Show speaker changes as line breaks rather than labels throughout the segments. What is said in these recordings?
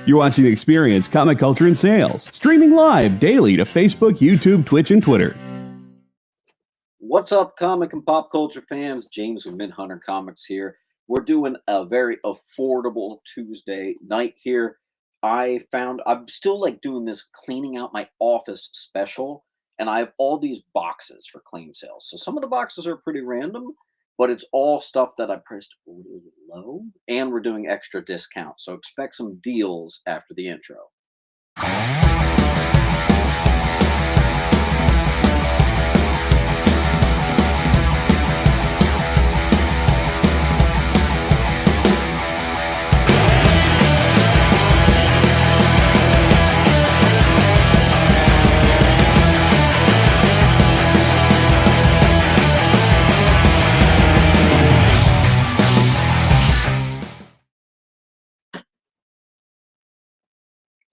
You're watching Experience Comic Culture and Sales, streaming live daily to Facebook, YouTube, Twitch, and Twitter.
What's up, comic and pop culture fans? James with Minhunter Comics here. We're doing a very affordable Tuesday night here. I'm still doing this cleaning out my office special, and I have all these boxes for claim sales. So some of the boxes are pretty random, but it's all stuff that I priced really low, and we're doing extra discounts. So expect some deals after the intro.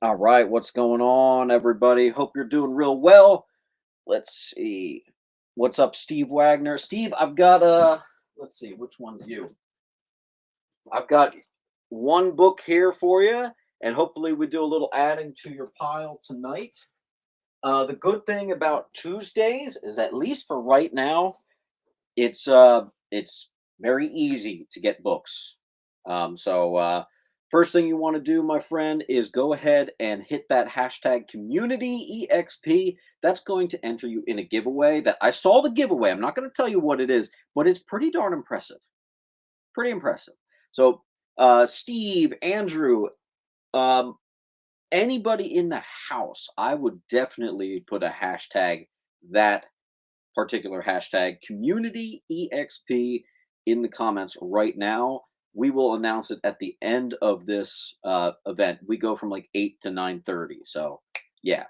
All right, what's going on, everybody? Hope you're doing real well. Let's see. What's up, Steve Wagner? Steve, I've got let's see, which one's you? I've got one book here for you, and hopefully we do a little adding to your pile tonight. The good thing about Tuesdays is, at least for right now, it's very easy to get books. First thing you want to do, my friend, is go ahead and hit that hashtag CommunityEXP. That's going to enter you in a giveaway. That I saw the giveaway. I'm not going to tell you what it is, but it's pretty darn impressive. Pretty impressive. So, Steve, Andrew, anybody in the house, I would definitely put a hashtag, that particular hashtag, CommunityEXP, in the comments right now. We will announce it at the end of this event. We go from 8 to 9:30. So, yeah,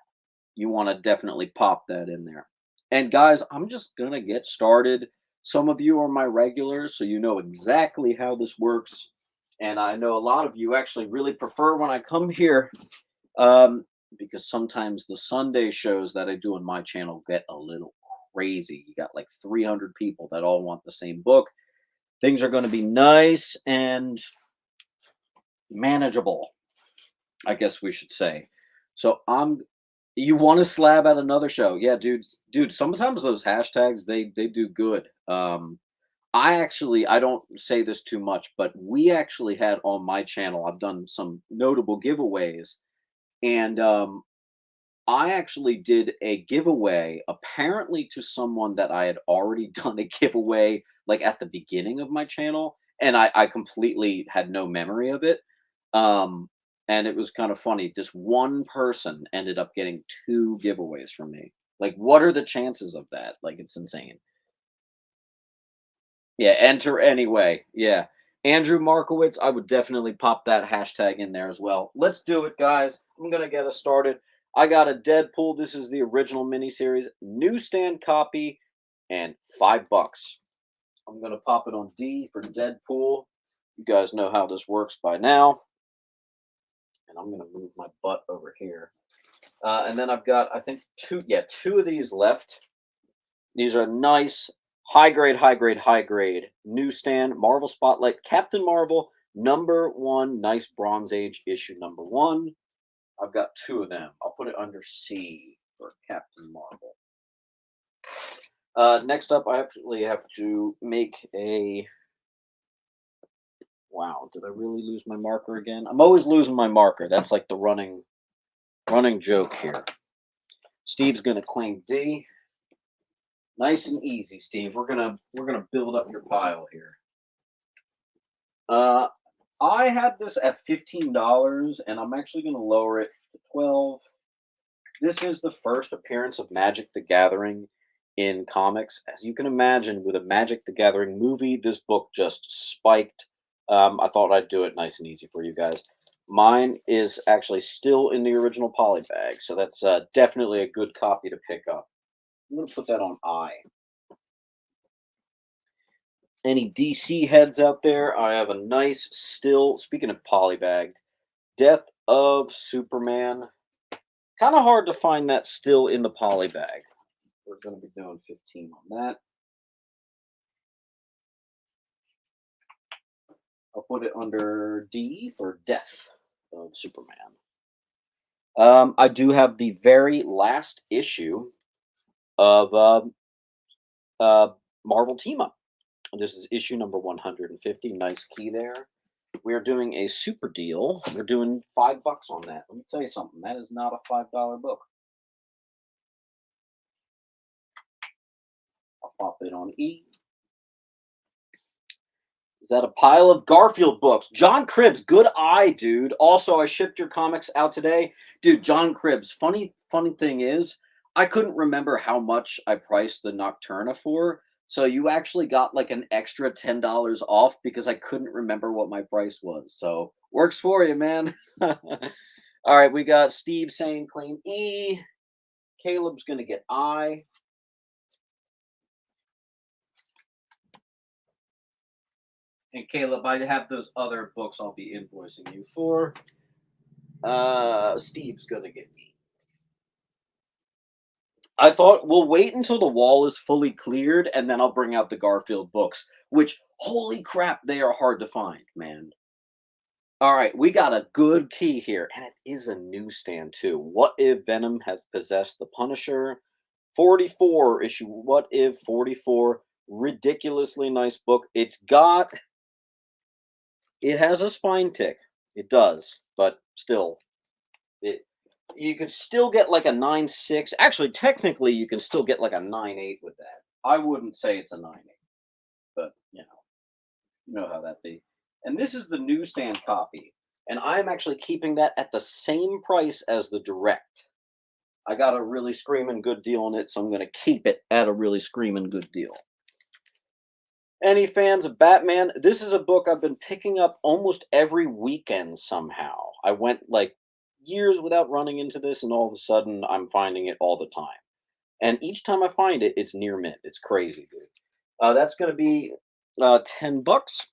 you want to definitely pop that in there. And guys, I'm just going to get started. Some of you are my regulars, so you know exactly how this works. And I know a lot of you actually really prefer when I come here, because sometimes the Sunday shows that I do on my channel get a little crazy. You got 300 people that all want the same book. Things are going to be nice and manageable, I guess we should say. So you want to slab at another show? Yeah, dude. Sometimes those hashtags they do good. I don't say this too much, but we actually had on my channel, I've done some notable giveaways, and I actually did a giveaway apparently to someone that I had already done a giveaway at the beginning of my channel, and I completely had no memory of it. And it was kind of funny. This one person ended up getting 2 giveaways from me. What are the chances of that? It's insane. Yeah, enter anyway. Yeah. Andrew Markowitz, I would definitely pop that hashtag in there as well. Let's do it, guys. I'm going to get us started. I got a Deadpool. This is the original miniseries, newsstand copy, and $5. I'm going to pop it on D for Deadpool. You guys know how this works by now. And I'm going to move my butt over here. And then I've got, I think, 2 of these left. These are nice, high grade newsstand Marvel Spotlight Captain Marvel #1, nice Bronze Age issue #1. I've got 2 of them. I'll put it under C for Captain Marvel. Next up, I actually have to make a... Wow, did I really lose my marker again? I'm always losing my marker. That's the running joke here. Steve's gonna claim D. Nice and easy, Steve. We're gonna build up your pile here. I had this at $15, and I'm actually gonna lower it to $12. This is the first appearance of Magic the Gathering in comics. As you can imagine, with a Magic the Gathering movie, this book just spiked. I thought I'd do it nice and easy for you guys. Mine is actually still in the original poly bag, so that's definitely a good copy to pick up. I'm going to put that on I. Any DC heads out there? I have a nice still, speaking of polybagged, Death of Superman. Kind of hard to find that still in the poly bag. We're going to be doing 15 on that. I'll put it under D for Death of Superman. I do have the very last issue of uh, Marvel Team Up. This is issue number 150. Nice key there. We are doing a super deal. We're doing $5 on that. Let me tell you something. That is not a $5 book. I'll pop it on E. Is that a pile of Garfield books? John Cribbs, good eye, dude. Also, I shipped your comics out today. Dude, John Cribbs. Funny thing is, I couldn't remember how much I priced the Nocturna for. So you actually got like an extra $10 off because I couldn't remember what my price was. So works for you, man. All right, we got Steve saying claim E. Caleb's gonna get I. And Caleb, I have those other books I'll be invoicing you for. Steve's gonna get me. I thought we'll wait until the wall is fully cleared and then I'll bring out the Garfield books, which holy crap, they are hard to find, man. All right, we got a good key here, and it is a newsstand too. What if Venom has possessed the Punisher? 44 issue. What if 44? Ridiculously nice book. It has a spine tick. It does, but still, it you could still get like a 9.6. Actually, technically, you can still get like a 9.8 with that. I wouldn't say it's a 9.8, but you know how that be. And this is the newsstand copy, and I am actually keeping that at the same price as the direct. I got a really screaming good deal on it, so I'm going to keep it at a really screaming good deal. Any fans of Batman? This is a book I've been picking up almost every weekend somehow. I went like years without running into this, and all of a sudden I'm finding it all the time. And each time I find it, it's near mint. It's crazy, dude. That's going to be $10.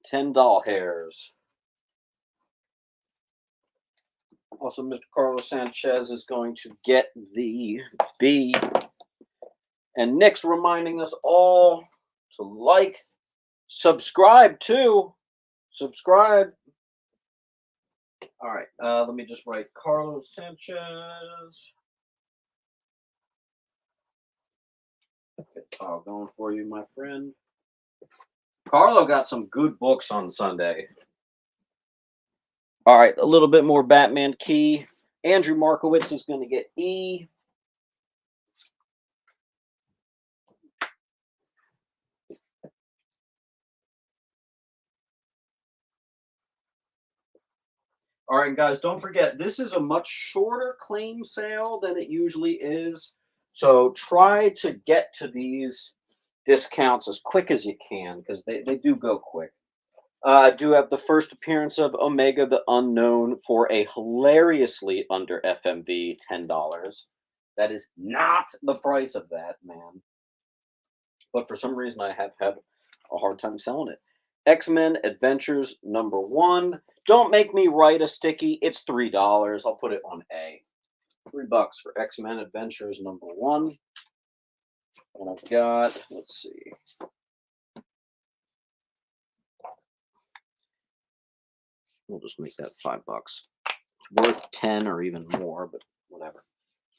10 doll hairs. Also, Mr. Carlos Sanchez is going to get the B. And Nick's reminding us all to like, subscribe too. Subscribe. All right, let me just write Carlos Sanchez. Going for you, my friend. Carlo got some good books on Sunday. All right, a little bit more Batman key. Andrew Markowitz is going to get E. All right, guys, don't forget, this is a much shorter claim sale than it usually is. So try to get to these discounts as quick as you can because they do go quick. I do have the first appearance of Omega the Unknown for a hilariously under FMV $10. That is not the price of that, man. But for some reason, I have had a hard time selling it. X-Men Adventures #1. Don't make me write a sticky. It's $3. I'll put it on A. $3 for X-Men Adventures #1. And I've got, let's see. We'll just make that $5. Worth 10 or even more, but whatever.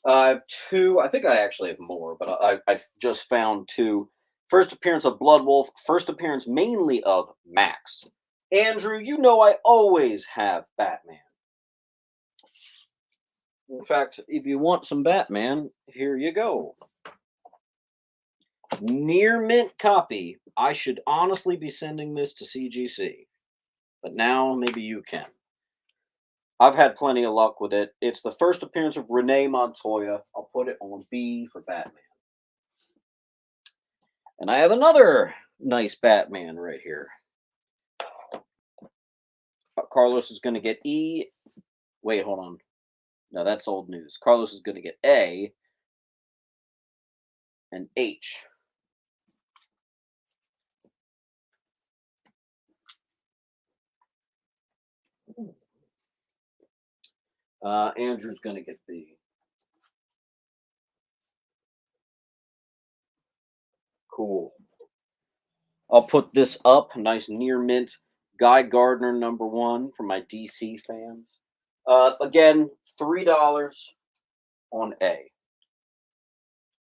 I have two. I think I actually have more, but I just found two. First appearance of Blood Wolf. First appearance mainly of Max. Andrew, you know I always have Batman. In fact, if you want some Batman, here you go. Near mint copy. I should honestly be sending this to CGC, but now maybe you can. I've had plenty of luck with it. It's the first appearance of Renee Montoya. I'll put it on B for Batman. And I have another nice Batman right here. Carlos is going to get E. Wait, hold on. No, that's old news. Carlos is going to get A and H. Andrew's going to get B. Cool. I'll put this up. Nice near mint. Guy Gardner #1 for my DC fans. Again, $3 on A.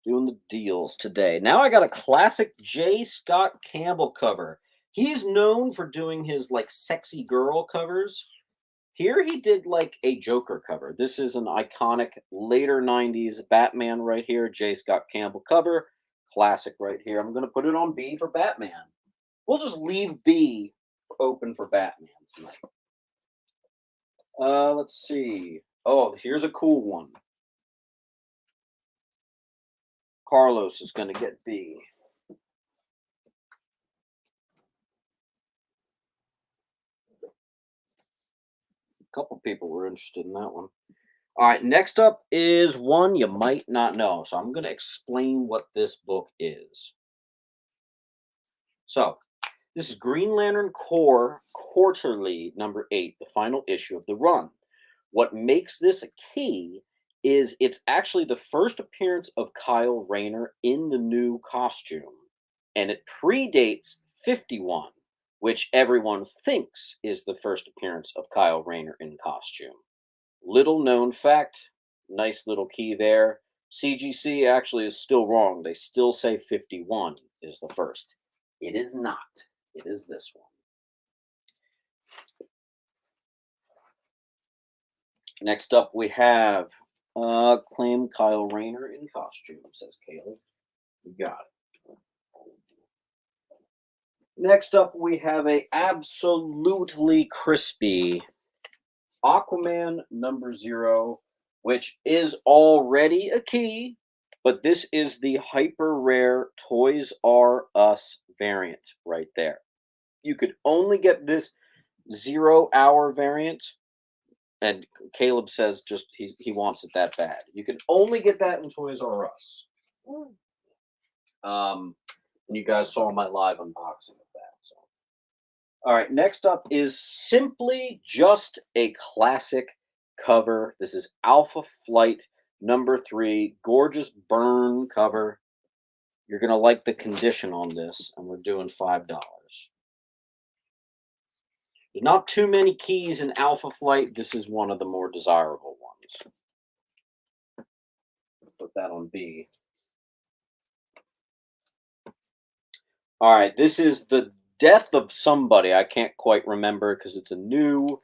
Doing the deals today. Now I got a classic J. Scott Campbell cover. He's known for doing his like sexy girl covers. Here he did like a Joker cover. This is an iconic later 90s Batman right here. J. Scott Campbell cover. Classic right here. I'm going to put it on B for Batman. We'll just leave B open for Batman tonight. Let's see. Oh, here's a cool one. Carlos is going to get B. A couple people were interested in that one. All right, next up is one you might not know. So I'm going to explain what this book is. So, this is Green Lantern Corps Quarterly #8, the final issue of the run. What makes this a key is it's actually the first appearance of Kyle Rayner in the new costume, and it predates 51, which everyone thinks is the first appearance of Kyle Rayner in costume. Little known fact, nice little key there. CGC actually is still wrong. They still say 51 is the first. It is not. It is this one. Next up, we have claim Kyle Rayner in costume, says Caleb. You got it. Next up, we have a absolutely crispy Aquaman #0, which is already a key, but this is the hyper rare Toys R Us variant right there. You could only get this 0-hour variant, and Caleb says just he wants it that bad. You can only get that in Toys R Us. And you guys saw my live unboxing of that. So, all right, next up is simply just a classic cover. This is Alpha Flight #3, gorgeous burn cover. You're gonna like the condition on this, and we're doing $5. There's not too many keys in Alpha Flight. This is one of the more desirable ones. Put that on B. All right, this is The Death of Somebody. I can't quite remember because it's a new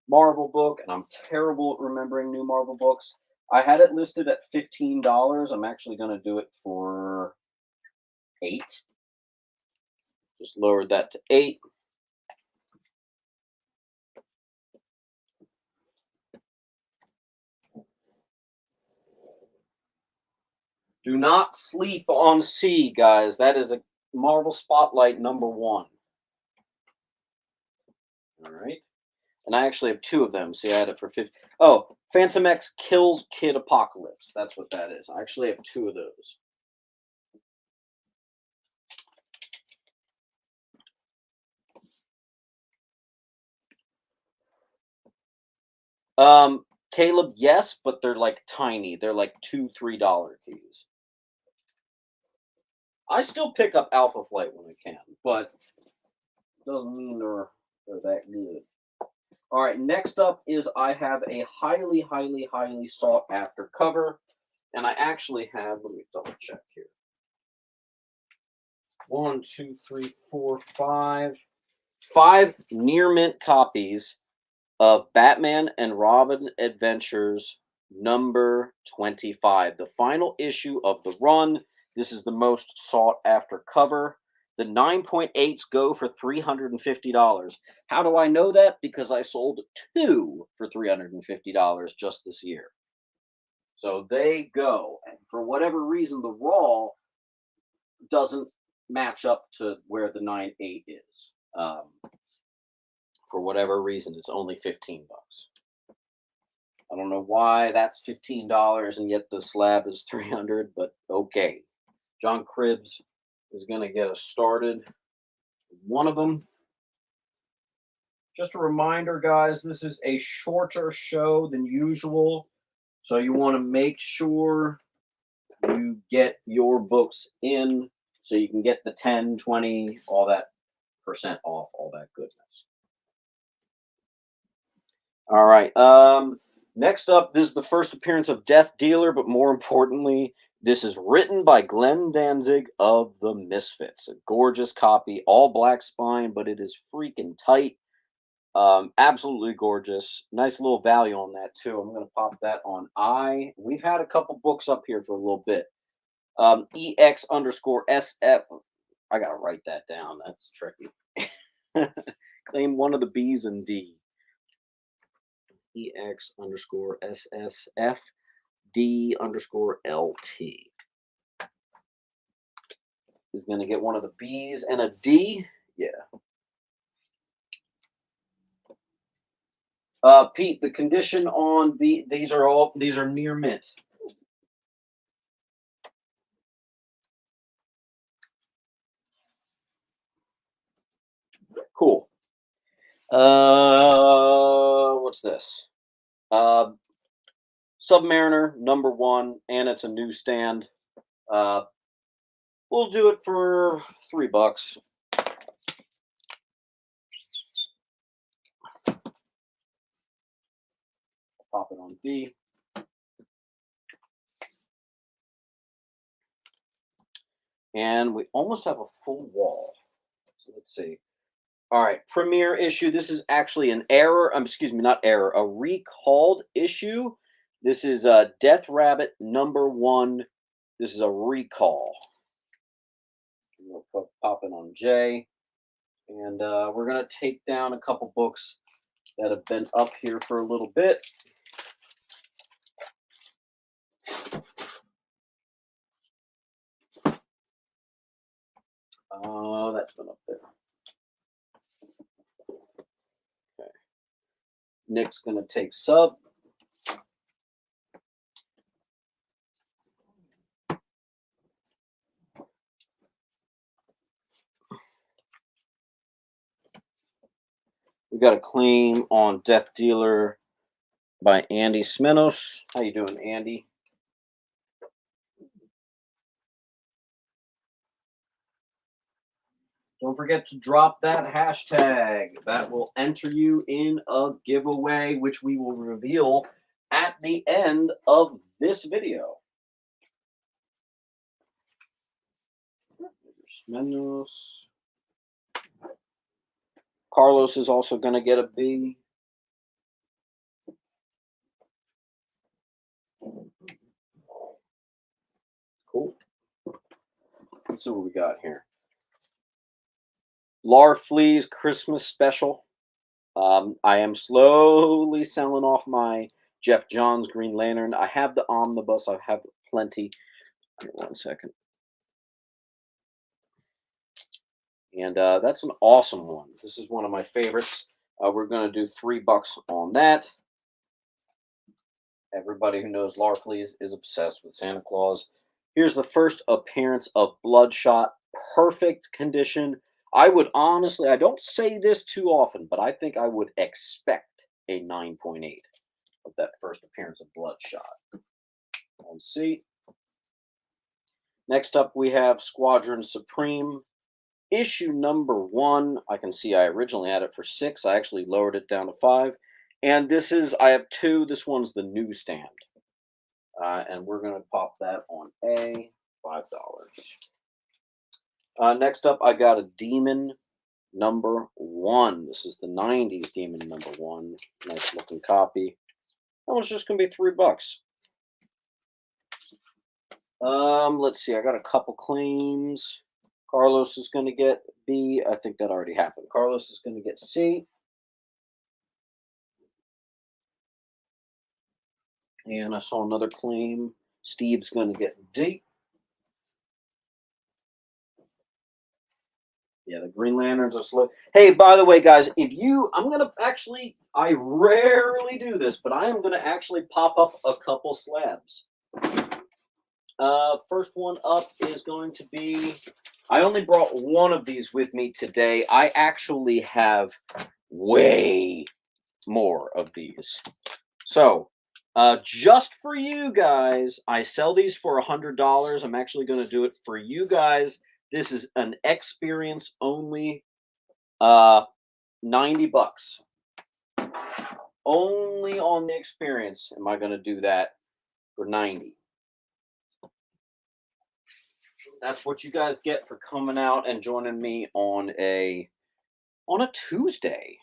Marvel book, and I'm terrible at remembering new Marvel books. I had it listed at $15. I'm actually going to do it for 8. Just lowered that to 8. Do not sleep on C, guys. That is a Marvel Spotlight #1. All right. And I actually have 2 of them. See, I had it for 50. Oh, Phantom X kills Kid Apocalypse. That's what that is. I actually have 2 of those. Caleb, yes, but they're like tiny. They're like $2, $3 keys. I still pick up Alpha Flight when I can, but doesn't mean they're that good. All right, next up is I have a highly, highly, highly sought after cover, and I actually have. Let me double check here. 1, 2, 3, 4, 5 near mint copies of Batman and Robin Adventures #25, the final issue of the run. This is the most sought after cover. The 9.8s go for $350. How do I know that? Because I sold 2 for $350 just this year. So they go. And for whatever reason, the raw doesn't match up to where the 9.8 is. For whatever reason, it's only $15. I don't know why that's $15 and yet the slab is 300, but okay. John Cribbs is going to get us started. One of them. Just a reminder, guys, this is a shorter show than usual, so you want to make sure you get your books in so you can get the 10, 20, all that % off, all that goodness. All right. Next up, this is the first appearance of Death Dealer, but more importantly, this is written by Glenn Danzig of the Misfits. A gorgeous copy, all black spine, but it is freaking tight. Absolutely gorgeous. Nice little value on that too. I'm gonna pop that on We've had a couple books up here for a little bit. EX underscore SF. I gotta write that down. That's tricky. Claim one of the B's and D. EX underscore SSF D underscore LT is going to get one of the B's and a D. Yeah. Pete, the condition on these are near mint. Cool. What's this? Submariner #1, and it's a newsstand. We'll do it for $3. Pop it on D. And we almost have a full wall. So let's see. All right, premiere issue. This is actually an error. Excuse me, not error. A recalled issue. This is Death Rabbit #1. This is a recall. We'll pop it on J, and we're gonna take down a couple books that have been up here for a little bit. That's been up there. Okay. Nick's gonna take sub. We got a claim on Death Dealer by Andy Smenos. How you doing, Andy? Don't forget to drop that hashtag. That will enter you in a giveaway, which we will reveal at the end of this video. Smenos. Carlos is also going to get a B. Cool. Let's see what we got here. Larflea's Christmas special. I am slowly selling off my Jeff Johns Green Lantern. I have the omnibus. I have plenty. One second. And that's an awesome one. This is one of my favorites. We're going to do $3 on that. Everybody who knows Larfleeze is obsessed with Santa Claus. Here's the first appearance of Bloodshot. Perfect condition. I would honestly, I don't say this too often, but I think I would expect a 9.8 of that first appearance of Bloodshot. Let's see. Next up, we have Squadron Supreme. Issue #1. I can see I originally had it for 6. I actually lowered it down to 5. And this is, I have 2. This one's the newsstand. And we're going to pop that on A, $5. Next up, I got a Demon #1. This is the 90s Demon #1. Nice looking copy. That one's just going to be $3. Let's see. I got a couple claims. Carlos is going to get B. I think that already happened. Carlos is going to get C. And I saw another claim. Steve's going to get D. Yeah, the Green Lanterns are slow. Hey, by the way, guys, I'm going to actually, I rarely do this, but I am going to actually pop up a couple slabs. First one up is going to be, I only brought one of these with me today. I actually have way more of these. So, just for you guys, I sell these for $100. I'm actually going to do it for you guys. This is an experience only, $90. Only on the experience am I going to do that for 90. That's what you guys get for coming out and joining me on a Tuesday.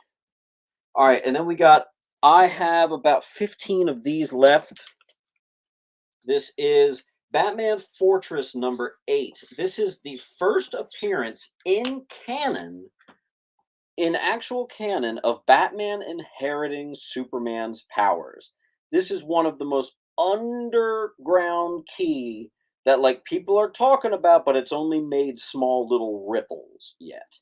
All right, and then I have about 15 of these left. This is Batman Fortress number 8. This is the first appearance in actual canon, of Batman inheriting Superman's powers. This is one of the most underground key that like people are talking about, but it's only made small little ripples yet.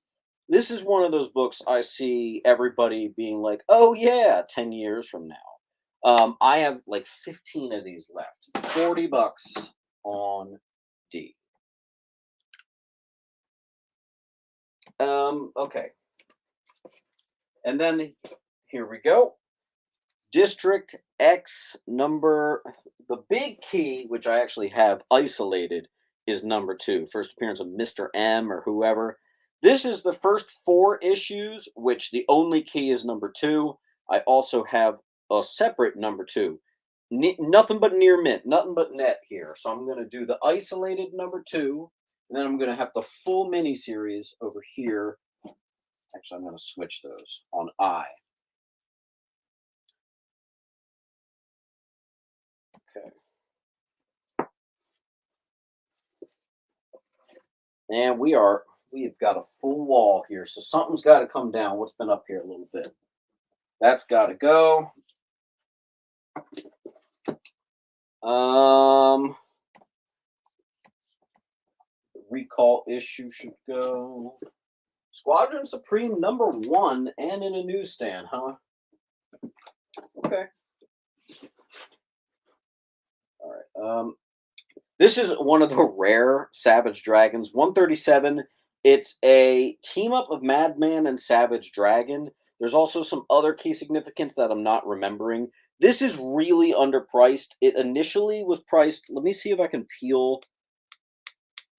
This is one of those books I see everybody being like, "Oh yeah," 10 years from now. I have like 15 of these left. $40 on D. Okay. And then here we go. District X number, the big key, which I actually have isolated, is number 2. First appearance of Mr. M or whoever. This is the first 4 issues, which the only key is number 2. I also have a separate number 2. Nothing but near mint, nothing but net here. So I'm going to do the isolated number 2, and then I'm going to have the full mini series over here. Actually, I'm going to switch those on I. Okay. And we have got a full wall here, so something's got to come down. What's been up here a little bit? That's got to go. Recall issue should go. Squadron Supreme number 1 and in a newsstand, huh? Okay. All right. This is one of the rare Savage Dragons, 137. It's a team up of Madman and Savage Dragon. There's also some other key significance that I'm not remembering. This is really underpriced. It initially was priced. Let me see if I can peel.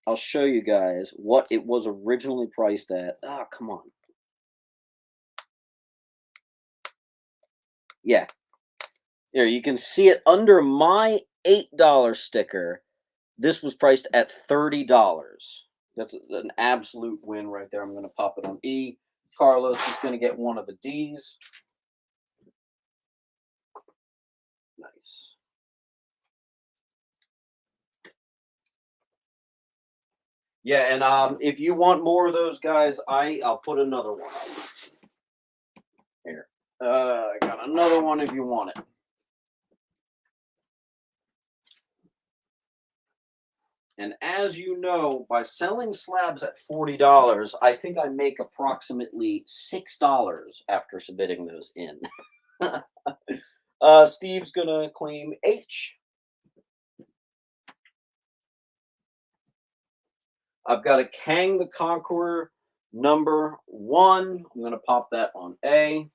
I'll show you guys what it was originally priced at. Ah, come on. Yeah. Here, you can see it under my $8 sticker. This was priced at $30. That's an absolute win right there. I'm going to pop it on E. Carlos is going to get one of the Ds. Nice. Yeah, and if you want more of those guys, I'll put another one up. Here. I got another one if you want it. And as you know, by selling slabs at $40, I think I make approximately $6 after submitting those in. Steve's gonna claim H. I've got a Kang the Conqueror number 1. I'm gonna pop that on A.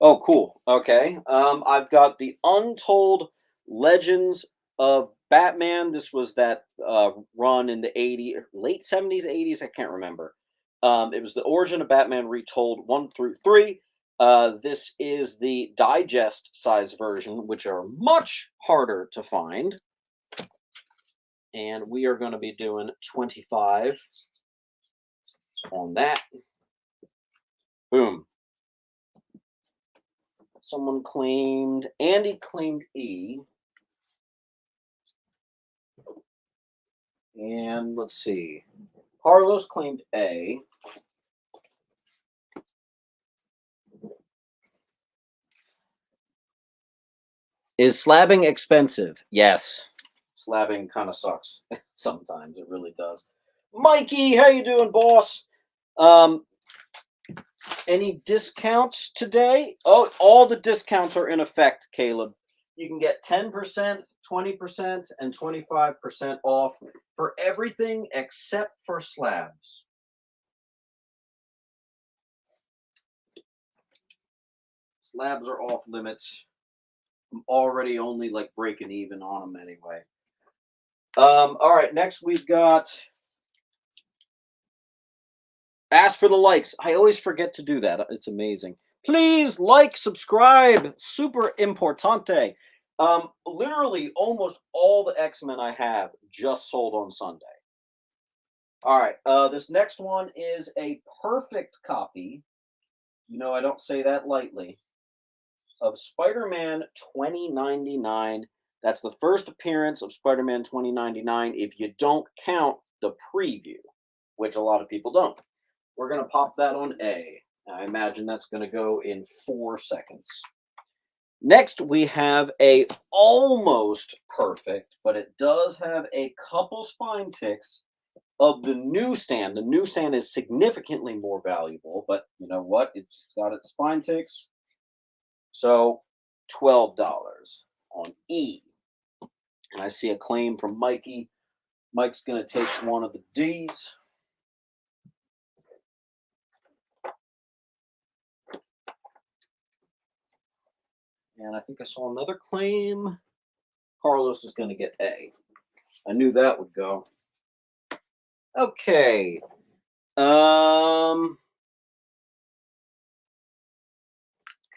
Oh, cool. Okay. I've got the Untold Legends of Batman. This was that run in the late 70s, 80s. I can't remember. It was the origin of Batman retold 1 through 3. This is the digest size version, which are much harder to find. And we are going to be doing 25 on that. Boom. Someone claimed, Andy claimed E. And let's see. Carlos claimed A. Is slabbing expensive? Yes. Slabbing kind of sucks. Sometimes it really does. Mikey, how you doing, boss? Any discounts today? Oh, all the discounts are in effect, Caleb. You can get 10%, 20%, and 25% off for everything except for slabs. Slabs are off limits. I'm already only like breaking even on them anyway. All right, next we've got Ask for the likes. I always forget to do that. It's amazing. Please like, subscribe. Super importante. Literally almost all the X-Men I have just sold on Sunday. All right. This next one is a perfect copy. You know, I don't say that lightly. Of Spider-Man 2099. That's the first appearance of Spider-Man 2099 if you don't count the preview, which a lot of people don't. We're going to pop that on A. I imagine that's going to go in 4 seconds. Next, we have a almost perfect, but it does have a couple spine ticks of the newsstand. The newsstand is significantly more valuable, but you know what? It's got its spine ticks. So $12 on E. And I see a claim from Mikey. Mike's going to take one of the D's. And I think I saw another claim. Carlos is going to get A. I knew that would go. Okay.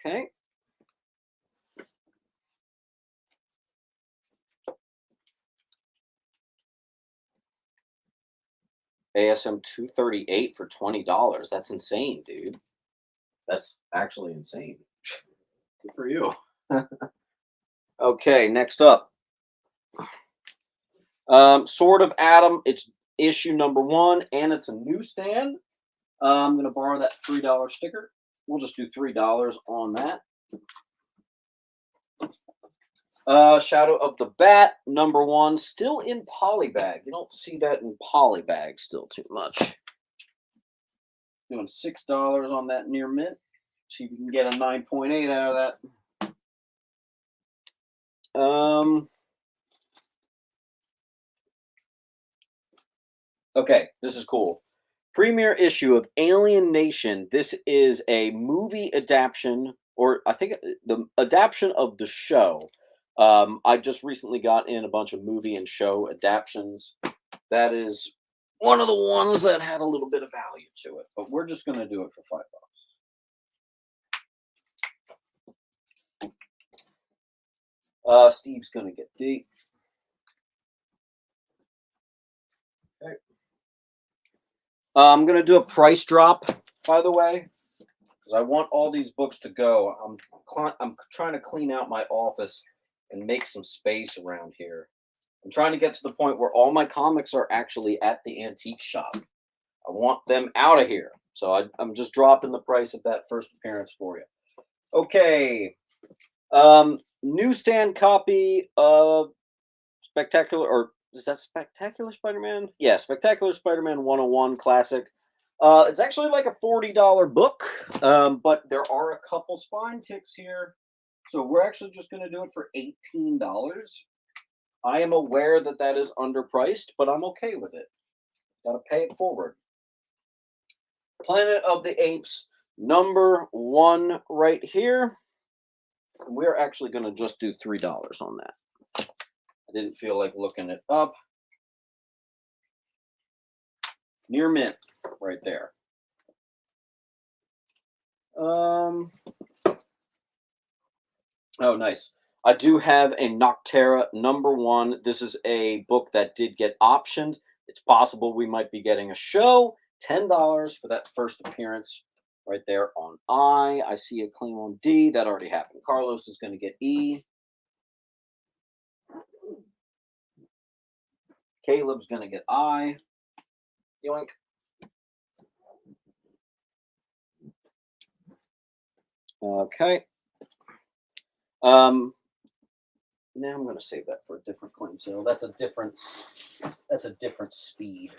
Okay. ASM 238 for $20. That's insane, dude. That's actually insane. Good for you. Okay, next up. Sword of Adam. It's issue number 1, and it's a newsstand. I'm going to borrow that $3 sticker. We'll just do $3 on that. Shadow of the Bat, number 1, still in polybag. You don't see that in polybag still too much. Doing $6 on that near mint. See if you can get a 9.8 out of that. Okay, this is cool. Premiere issue of Alien Nation. This is a movie adaptation, or I think the adaptation of the show. I just recently got in a bunch of movie and show adaptions. That is one of the ones that had a little bit of value to it, but we're just going to do it for $5. Steve's going to get D. Okay. I'm going to do a price drop, by the way, because I want all these books to go. I'm trying to clean out my office and make some space around here. I'm trying to get to the point where all my comics are actually at the antique shop. I want them out of here. So I'm just dropping the price of that first appearance for you. Okay. Newsstand copy of Spectacular, or is that Spectacular Spider-Man? Yeah, Spectacular Spider-Man 101 Classic. It's actually like a $40 book, but there are a couple spine ticks here. So we're actually just going to do it for $18. I am aware that that is underpriced, but I'm okay with it. Got to pay it forward. Planet of the Apes, number 1 right here. We're actually going to just do $3 on that. I didn't feel like looking it up. Near mint, right there. Oh, nice. I do have a Noctera number 1. This is a book that did get optioned. It's possible we might be getting a show. $10 for that first appearance right there on I. I see a claim on D. That already happened. Carlos is going to get E. Caleb's going to get I. Yoink. Okay. Now I'm going to save that for a different claim sale. That's a different speed.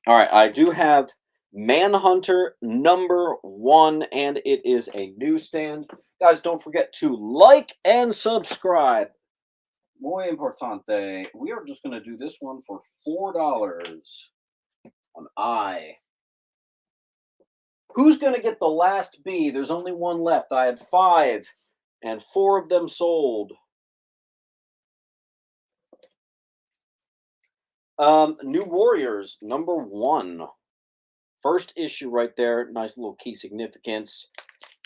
All right, I do have Manhunter number 1, and it is a newsstand. Guys, don't forget to like and subscribe. Muy importante. We are just going to do this one for $4 on I. Who's going to get the last B? There's only one left. I had 5, and 4 of them sold. New Warriors, #1. First issue right there. Nice little key significance.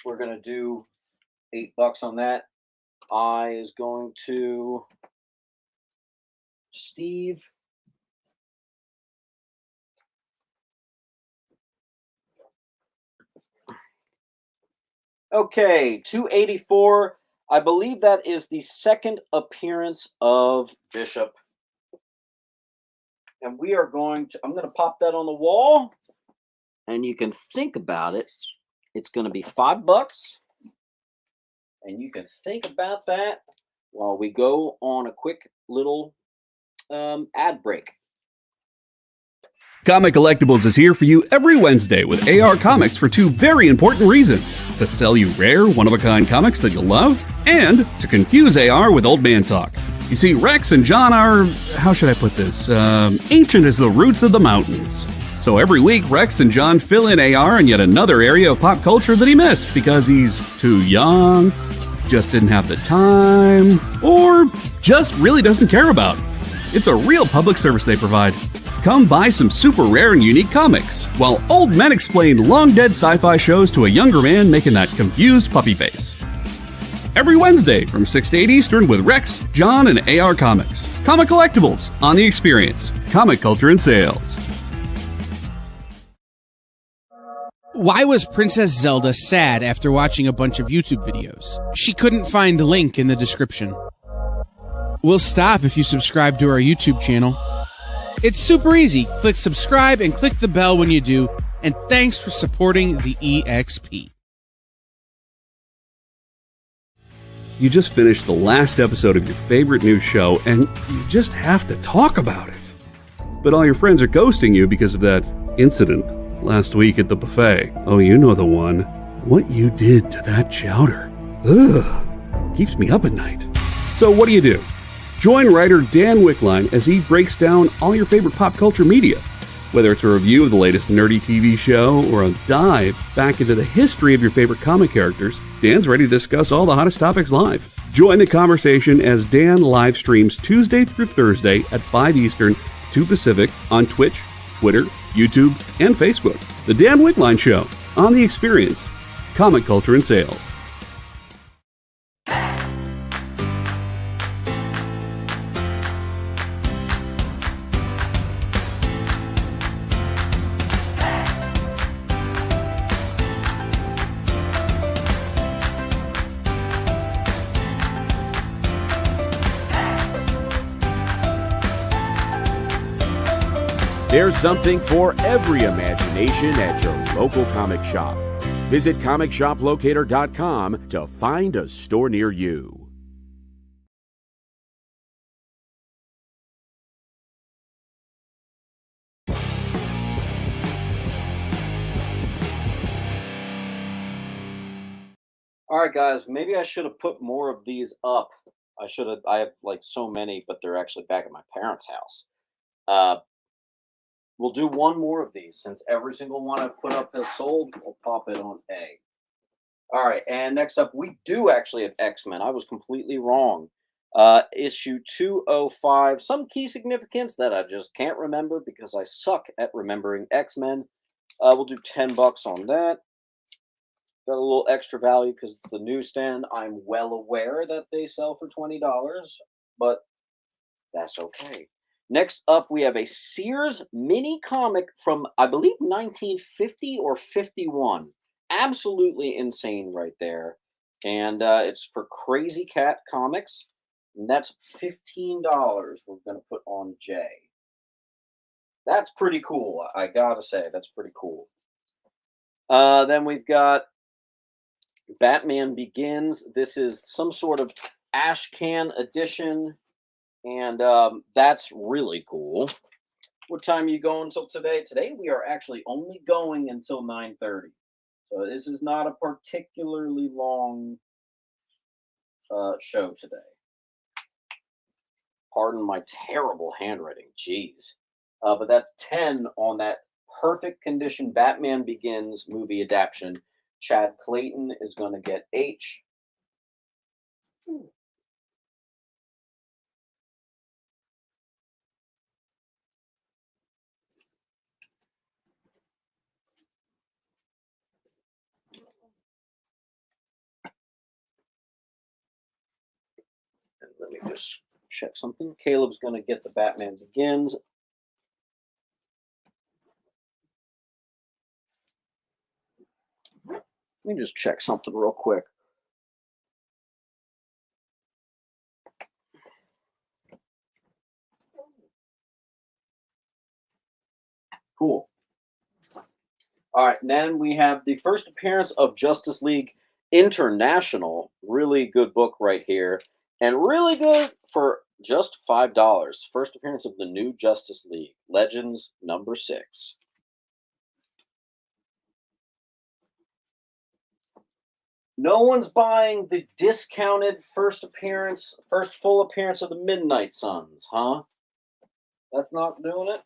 We're going to do $8 on that. I is going to Steve. Okay, 284. I believe that is the second appearance of Bishop. And we are I'm going to pop that on the wall. And you can think about it. It's going to be $5. And you can think about that while we go on a quick little ad break.
Comic Collectibles is here for you every Wednesday with AR Comics for two very important reasons: to sell you rare, one-of-a-kind comics that you'll love, and to confuse AR with old man talk. You see, Rex and John are, how should I put this, ancient as the roots of the mountains. So every week, Rex and John fill in AR in yet another area of pop culture that he missed because he's too young, just didn't have the time, or just really doesn't care about. It's a real public service they provide. Come buy some super rare and unique comics, while old men explain long-dead sci-fi shows to a younger man making that confused puppy face. Every Wednesday from 6 to 8 Eastern with Rex, John, and AR Comics. Comic Collectibles on The Experience. Comic culture and sales.
Why was Princess Zelda sad after watching a bunch of YouTube videos? She couldn't find a link in the description. We'll stop if you subscribe to our YouTube channel. It's super easy. Click subscribe and click the bell when you do. And thanks for supporting the EXP.
You just finished the last episode of your favorite news show, and you just have to talk about it. But all your friends are ghosting you because of that incident last week at the buffet. Oh, you know the one. What you did to that chowder. Ugh. Keeps me up at night. So what do? Join writer Dan Wickline as he breaks down all your favorite pop culture media. Whether it's a review of the latest nerdy TV show or a dive back into the history of your favorite comic characters, Dan's ready to discuss all the hottest topics live. Join the conversation as Dan live streams Tuesday through Thursday at 5 Eastern, 2 Pacific on Twitch, Twitter, YouTube, and Facebook. The Dan Wickline Show on The Experience. Comic culture and sales.
There's something for every imagination at your local comic shop. Visit comicshoplocator.com to find a store near you.
All right, guys, maybe I should have put more of these up. I have like so many, but they're actually back at my parents' house. We'll do one more of these since every single one I've put up has sold. We'll pop it on A. All right, and next up, we do actually have X-Men. I was completely wrong. Issue 205. Some key significance that I just can't remember because I suck at remembering X-Men. We'll do $10 on that. Got a little extra value because it's the newsstand. I'm well aware that they sell for $20, but that's okay. Next up, we have a Sears mini comic from, I believe, 1950 or 51. Absolutely insane right there. And it's for Crazy Cat Comics. And that's $15 we're going to put on J. That's pretty cool, I gotta say. That's pretty cool. Then we've got Batman Begins. This is some sort of ash can edition. And that's really cool. What time are you going until today? Today we are actually only going until 9:30. So this is not a particularly long show today. Pardon my terrible handwriting. Jeez. But that's 10 on that perfect condition Batman Begins movie adaptation. Chad Clayton is going to get H. just check something. Caleb's going to get the Batman Begins. Let me just check something real quick. Cool. All right, and then we have the first appearance of Justice League International. Really good book right here. And really good for just $5. First appearance of the new Justice League, Legends number 6. No one's buying the discounted first full appearance of the Midnight Suns, huh? That's not doing it?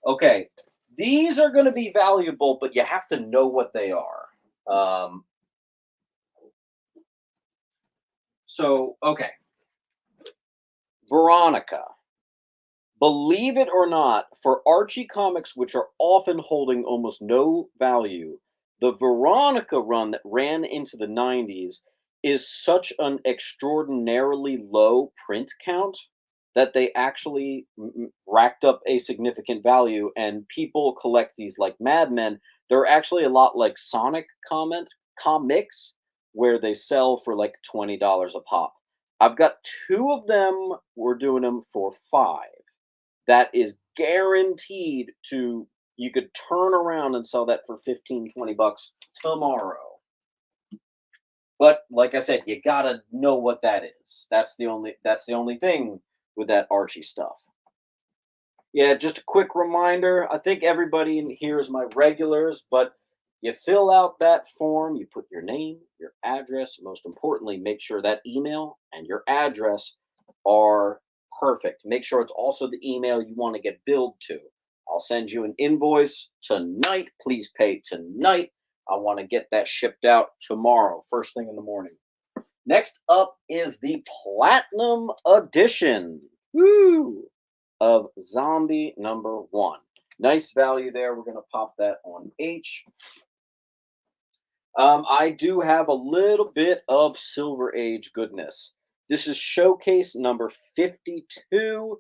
Okay, these are going to be valuable, but you have to know what they are. Okay. Veronica. Believe it or not, for Archie comics, which are often holding almost no value, the Veronica run that ran into the 90s is such an extraordinarily low print count that they actually racked up a significant value, and people collect these like madmen. They're actually a lot like Sonic comics, where they sell for like $20 a pop. I've got 2 of them. We're doing them for $5. That is guaranteed to, you could turn around and sell that for 15, $20 tomorrow. But like I said, you gotta know what that is. That's the only thing with that Archie stuff. Yeah, just a quick reminder. I think everybody in here is my regulars, but you fill out that form, you put your name, your address, most importantly, make sure that email and your address are perfect. Make sure it's also the email you want to get billed to. I'll send you an invoice tonight. Please pay tonight. I want to get that shipped out tomorrow, first thing in the morning. Next up is the Platinum Edition. Woo! Of Zombie number 1. Nice value there. We're going to pop that on H. I do have a little bit of Silver Age goodness. This is Showcase number 52,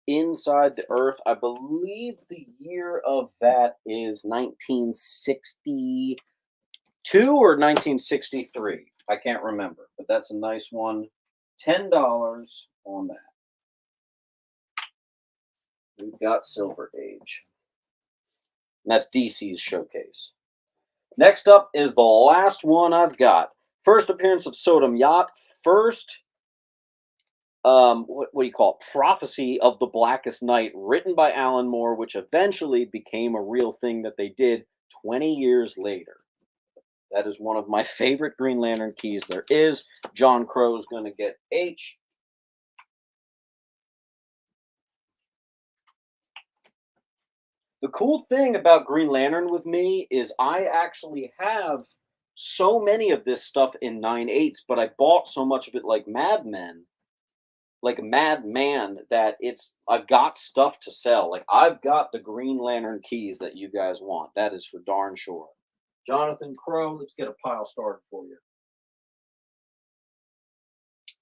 Inside the Earth. I believe the year of that is 1962 or 1963. I can't remember, but that's a nice one. $10 on that. We've got Silver Age. And that's DC's Showcase. Next up is the last one I've got. First appearance of Sodom Yacht. First, what do you call it? Prophecy of the Blackest Night, written by Alan Moore, which eventually became a real thing that they did 20 years later. That is one of my favorite Green Lantern keys there is. John Crow's going to get H. The cool thing about Green Lantern with me is I actually have so many of this stuff in 9/8, but I bought so much of it like Madman, that I've got stuff to sell. Like I've got the Green Lantern keys that you guys want. That is for darn sure. Jonathan Crow, let's get a pile started for you.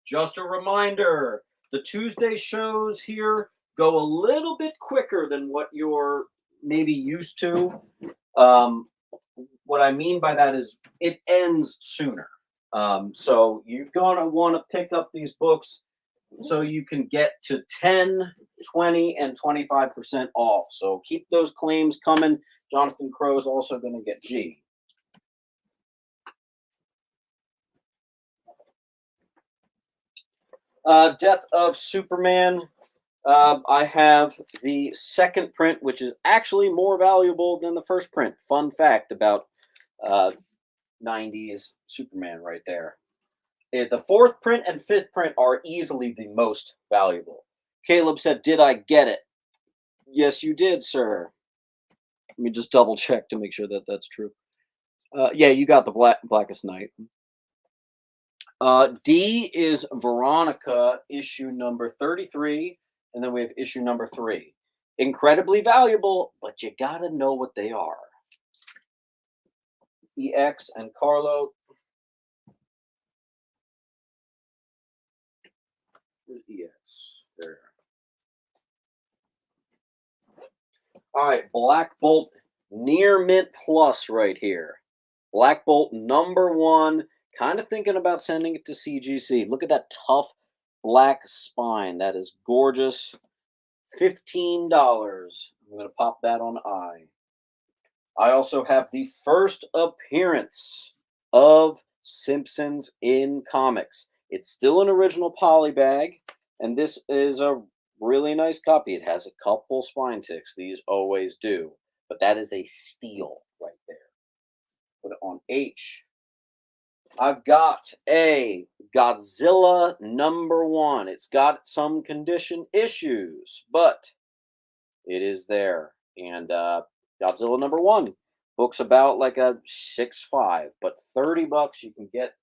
Just a reminder, the Tuesday shows here go a little bit quicker than what you're maybe used to. What I mean by that is it ends sooner. So you're going to want to pick up these books so you can get to 10, 20, and 25% off. So keep those claims coming. Jonathan Crow is also going to get G. Death of Superman. I have the second print, which is actually more valuable than the first print. Fun fact about 90s Superman right there. The fourth print and fifth print are easily the most valuable. Caleb said, "Did I get it?" Yes, you did, sir. Let me just double check to make sure that that's true. Yeah, you got the Blackest Night. D is Veronica, issue number 33, and then we have issue number 3. Incredibly valuable, but you gotta know what they are. EX and Carlo. Where's EX? There. All right, Black Bolt Near Mint Plus right here. Black Bolt #1. Kind of thinking about sending it to CGC. Look at that tough black spine. That is gorgeous. $15. I'm going to pop that on I. I also have the first appearance of Simpsons in comics. It's still an original poly bag, and this is a really nice copy. It has a couple spine ticks. These always do, but that is a steal right there. Put it on H. I've got a Godzilla #1. It's got some condition issues, but it is there. And Godzilla #1 book's about like a 6.5, but $30 you can get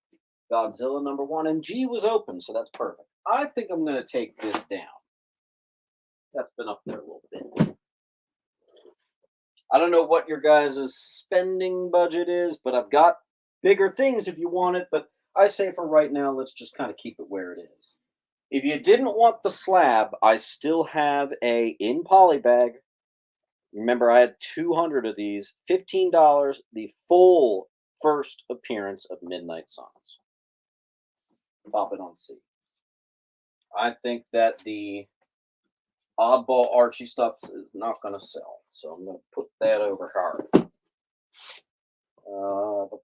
Godzilla #1, and G was open, so that's perfect. I think I'm going to take this down. That's been up there a little bit. I don't know what your guys' spending budget is, but I've got bigger things if you want it, but I say for right now, let's just kind of keep it where it is. If you didn't want the slab, I still have a in poly bag. Remember, I had 200 of these, $15, the full first appearance of Midnight Suns. Pop it on C. I think that the oddball Archie stuff is not going to sell, so I'm going to put that over here. Cool.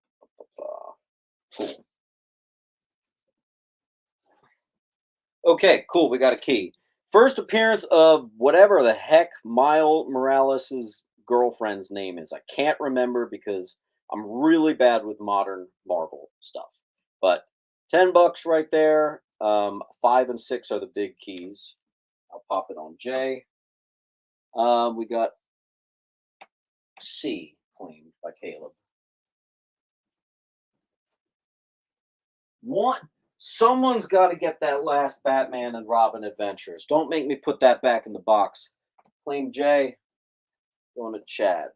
Okay, cool. We got a key. First appearance of whatever the heck Miles Morales' girlfriend's name is. I can't remember because I'm really bad with modern Marvel stuff. But $10 right there. 5 and 6 are the big keys. I'll pop it on J. We got C claimed by Caleb. Someone's got to get that last Batman and Robin Adventures. Don't make me put that back in the box. Claim J. Going to Chad.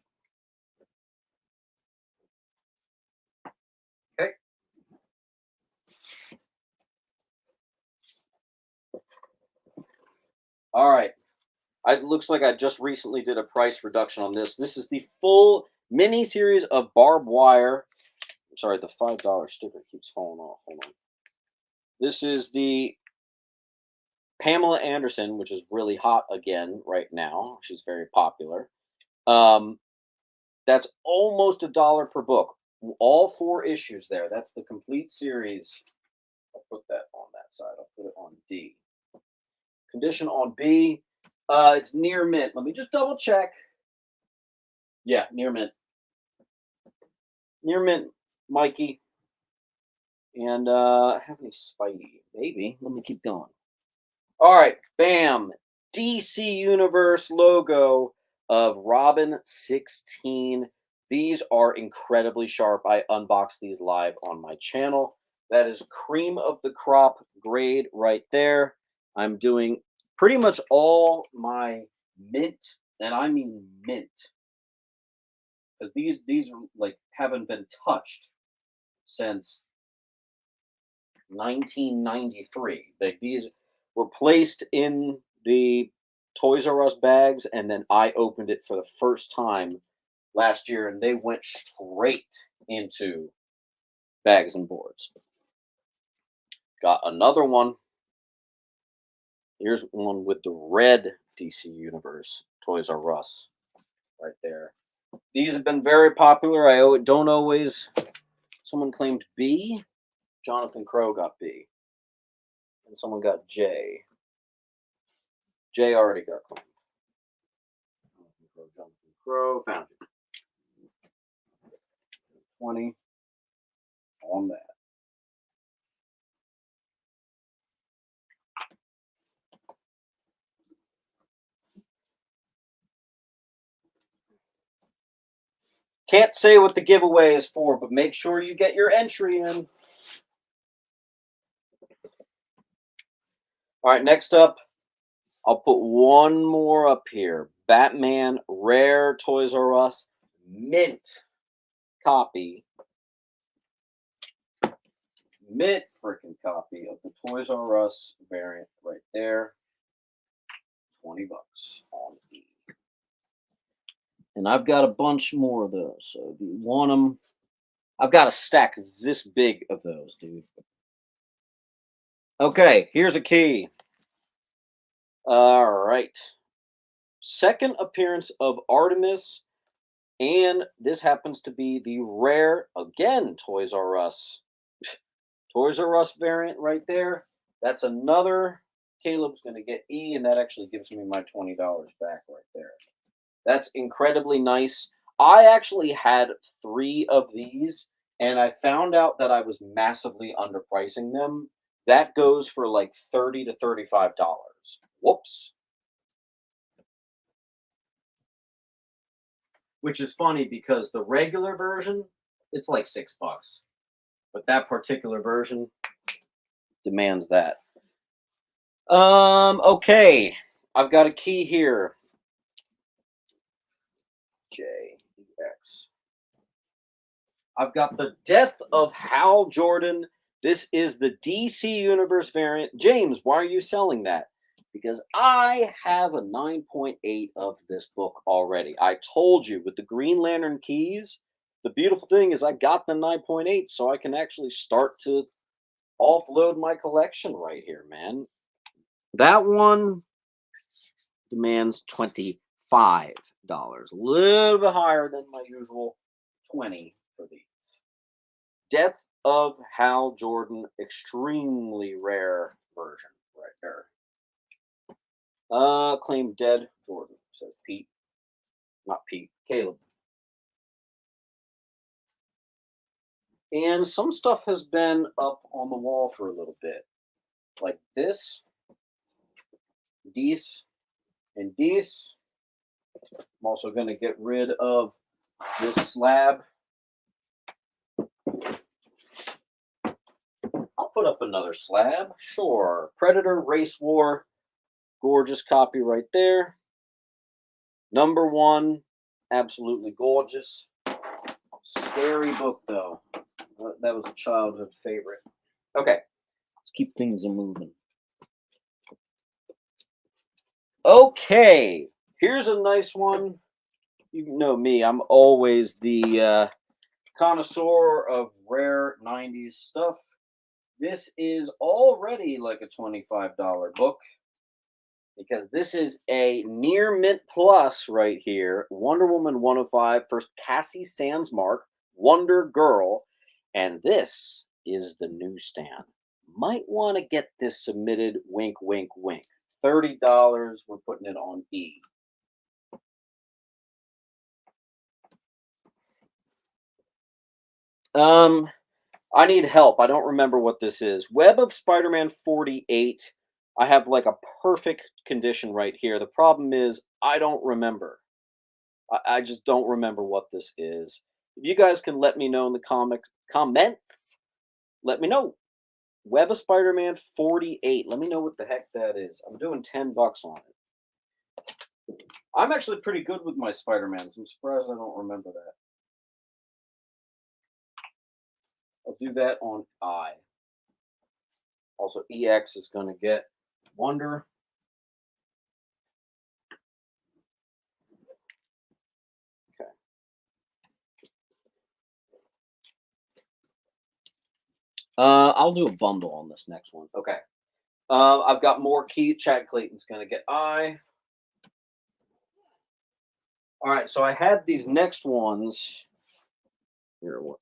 Okay. All right. It looks like I just recently did a price reduction on this. This is the full mini series of Barbed Wire. I'm sorry, the $5 sticker keeps falling off. Hold on. This is the Pamela Anderson, which is really hot again right now. She's very popular. That's almost $1 per book. All 4 issues there. That's the complete series. I'll put that on that side. I'll put it on D. Condition on B. It's near mint. Let me just double check. Yeah, near mint. Near mint, Mikey. And have any Spidey? Maybe. Let me keep going. All right, bam. DC Universe logo of Robin 16. These are incredibly sharp. I unboxed these live on my channel. That is cream of the crop grade right there. I'm doing pretty much all my mint, and I mean mint, because these like haven't been touched since 1993. These were placed in the Toys R Us bags, and then I opened it for the first time last year, and they went straight into bags and boards. Got another one. Here's one with the red DC Universe Toys R Us right there. These have been very popular. I don't always. Someone claimed B. Jonathan Crow got B. And someone got J. J already got claimed. Jonathan Crow found it. 20 on that. Can't say what the giveaway is for, but make sure you get your entry in. All right, next up, I'll put one more up here. Batman Rare Toys R Us mint copy mint freaking copy of the Toys R Us variant right there. $20 on E. And I've got a bunch more of those. So if you want them, I've got a stack this big of those, dude. Okay, here's a key. All right. Second appearance of Artemis. And this happens to be the rare, again, Toys R Us. Toys R Us variant right there. That's another. Caleb's going to get E, and that actually gives me my $20 back right there. That's incredibly nice. I actually had 3 of these, and I found out that I was massively underpricing them. That goes for like $30 to $35. Whoops. Which is funny because the regular version, it's like $6. But that particular version demands that. Okay. I've got a key here. JX. I've got the Death of Hal Jordan. This is the DC Universe variant. James, why are you selling that? Because I have a 9.8 of this book already. I told you with the Green Lantern keys, the beautiful thing is I got the 9.8, so I can actually start to offload my collection right here, man. That one demands $25. A little bit higher than my usual 20 for these. Death of Hal Jordan, extremely rare version right there. Claim dead Jordan, says Pete. Not Pete, Caleb. And some stuff has been up on the wall for a little bit. Like this, these, and these. I'm also going to get rid of this slab. I'll put up another slab. Sure. Predator Race War. Gorgeous copy right there. Number 1. Absolutely gorgeous. Scary book, though. That was a childhood favorite. Okay. Let's keep things moving. Okay. Here's a nice one. You know me. I'm always the connoisseur of rare 90s stuff. This is already like a $25 book. Because this is a near mint plus right here. Wonder Woman 105, first Cassie Sandsmark, Wonder Girl. And this is the newsstand. Might want to get this submitted. Wink, wink, wink. $30. We're putting it on E. I need help. I don't remember what this is. Web of Spider-Man 48. I have like a perfect condition right here. The problem is I don't remember. I just don't remember what this is. If you guys can let me know in the comments, let me know. Web of Spider-Man 48. Let me know what the heck that is. I'm doing $10 on it. I'm actually pretty good with my Spider-Mans. I'm surprised I don't remember that. I'll do that on I. Also, EX is going to get Wonder. Okay. I'll do a bundle on this next one. Okay. I've got more key. Chad Clayton's going to get I. All right, so I had these next ones. Here, what?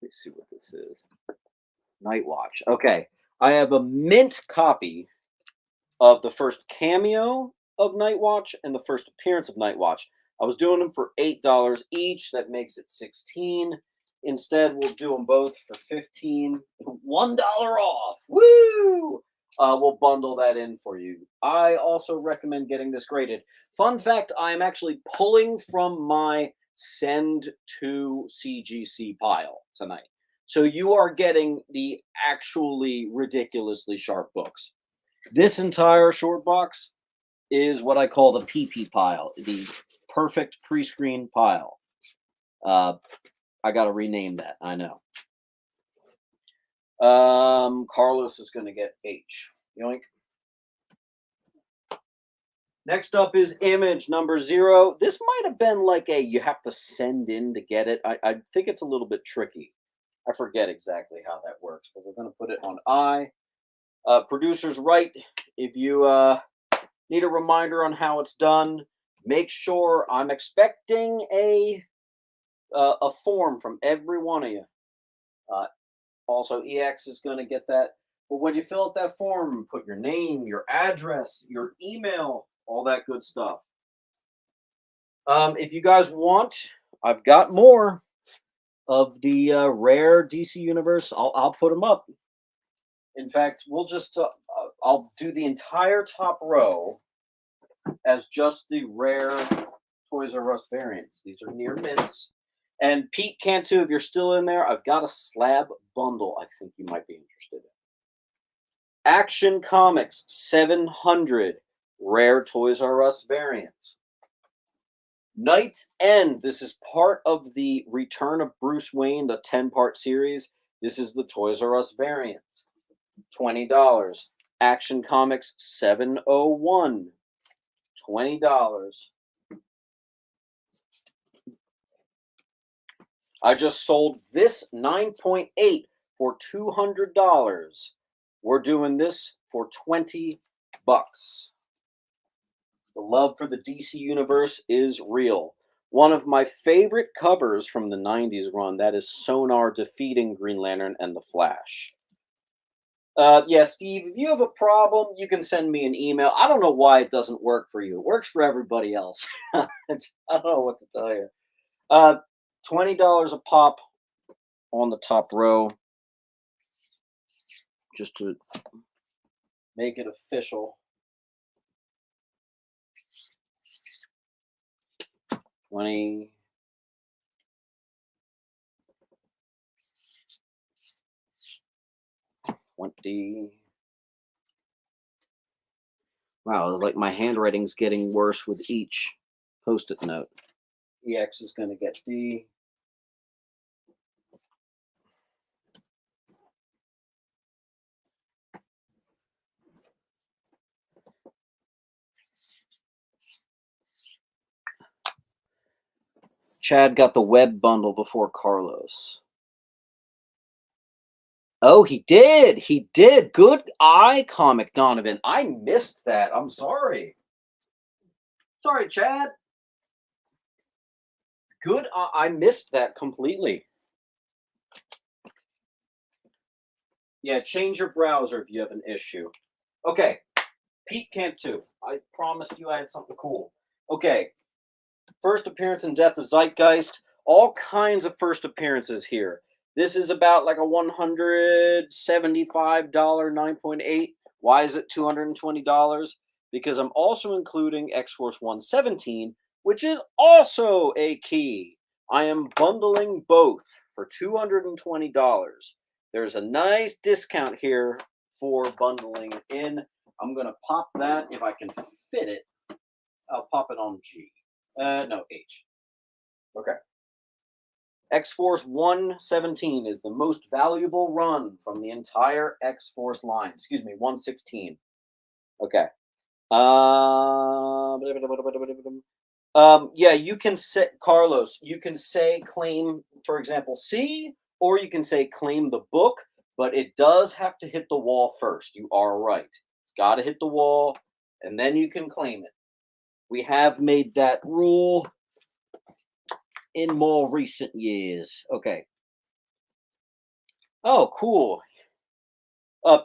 Let's see what this is. Night Watch. Okay. I have a mint copy of the first cameo of Night Watch and the first appearance of Night Watch. I was doing them for $8 each. That makes it $16. Instead, we'll do them both for $15. $1 off. Woo! We'll bundle that in for you. I also recommend getting this graded. Fun fact, I am actually pulling from my send to CGC pile tonight. So you are getting the actually ridiculously sharp books. This entire short box is what I call the PP pile, the perfect pre-screen pile. I got to rename that. I know. Carlos is going to get H. Yoink. Next up is image number 0. This might have been like a you have to send in to get it. I think it's a little bit tricky. I forget exactly how that works, but we're going to put it on I. Producer's right. If you need a reminder on how it's done, make sure I'm expecting a form from every one of you. Also, EX is going to get that. But when you fill out that form, put your name, your address, your email, all that good stuff. If you guys want, I've got more of the rare DC Universe. I'll put them up. In fact, we'll just I'll do the entire top row as just the rare Toys R Us variants. These are near mints. And Pete Cantu, if you're still in there, I've got a slab bundle I think you might be interested in. Action Comics 700 rare Toys R Us variants. Knight's End. This is part of the Return of Bruce Wayne, the 10-part series. This is the Toys R Us variant. $20. Action Comics 701. $20. I just sold this 9.8 for $200. We're doing this for $20. The love for the DC Universe is real. One of my favorite covers from the 90s run, that is Sonar defeating Green Lantern and the Flash. Yeah, Steve, if you have a problem, you can send me an email. I don't know why it doesn't work for you. It works for everybody else. I don't know what to tell you. $20 a pop on the top row, just to make it official. 20. Wow, like my handwriting's getting worse with each post-it note. EX is going to get D. Chad got the web bundle before Carlos. Oh, he did. He did. Good eye, Comic Donovan. I missed that. I'm sorry. Sorry, Chad. Good. I missed that completely. Yeah, change your browser if you have an issue. Okay. Pete Cantu. I promised you I had something cool. Okay. First appearance in Death of Zeitgeist. All kinds of first appearances here. This is about like a $175 9.8. Why is it $220? Because I'm also including X-Force 117, which is also a key. I am bundling both for $220. There's a nice discount here for bundling in. I'm going to pop that if I can fit it. I'll pop it on G. No, H. Okay. X-Force 117 is the most valuable run from the entire X-Force line. Excuse me, 116. Okay. Yeah, you can say, Carlos, you can say claim, for example, C, or you can say claim the book, but it does have to hit the wall first. You are right. It's got to hit the wall, and then you can claim it. We have made that rule in more recent years. Okay. Oh, cool.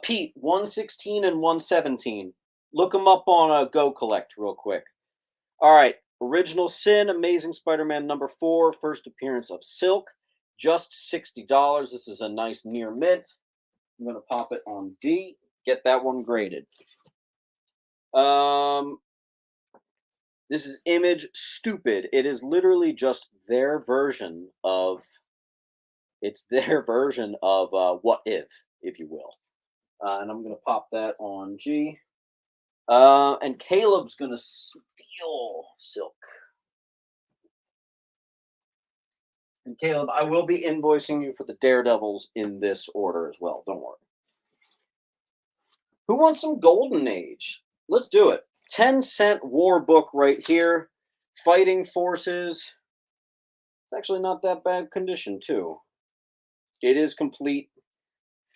Pete, 116 and 117. Look them up on Go Collect real quick. All right. Original Sin, Amazing Spider-Man number 4, first appearance of Silk. Just $60. This is a nice near mint. I'm going to pop it on D. Get that one graded. This is Image Stupid. It is literally just their version of... It's their version of What if you will. And I'm going to pop that on G. And Caleb's going to steal Silk. And Caleb, I will be invoicing you for the Daredevils in this order as well. Don't worry. Who wants some Golden Age? Let's do it. 10-cent war book right here. Fighting Forces. It's actually not that bad condition, too. It is complete.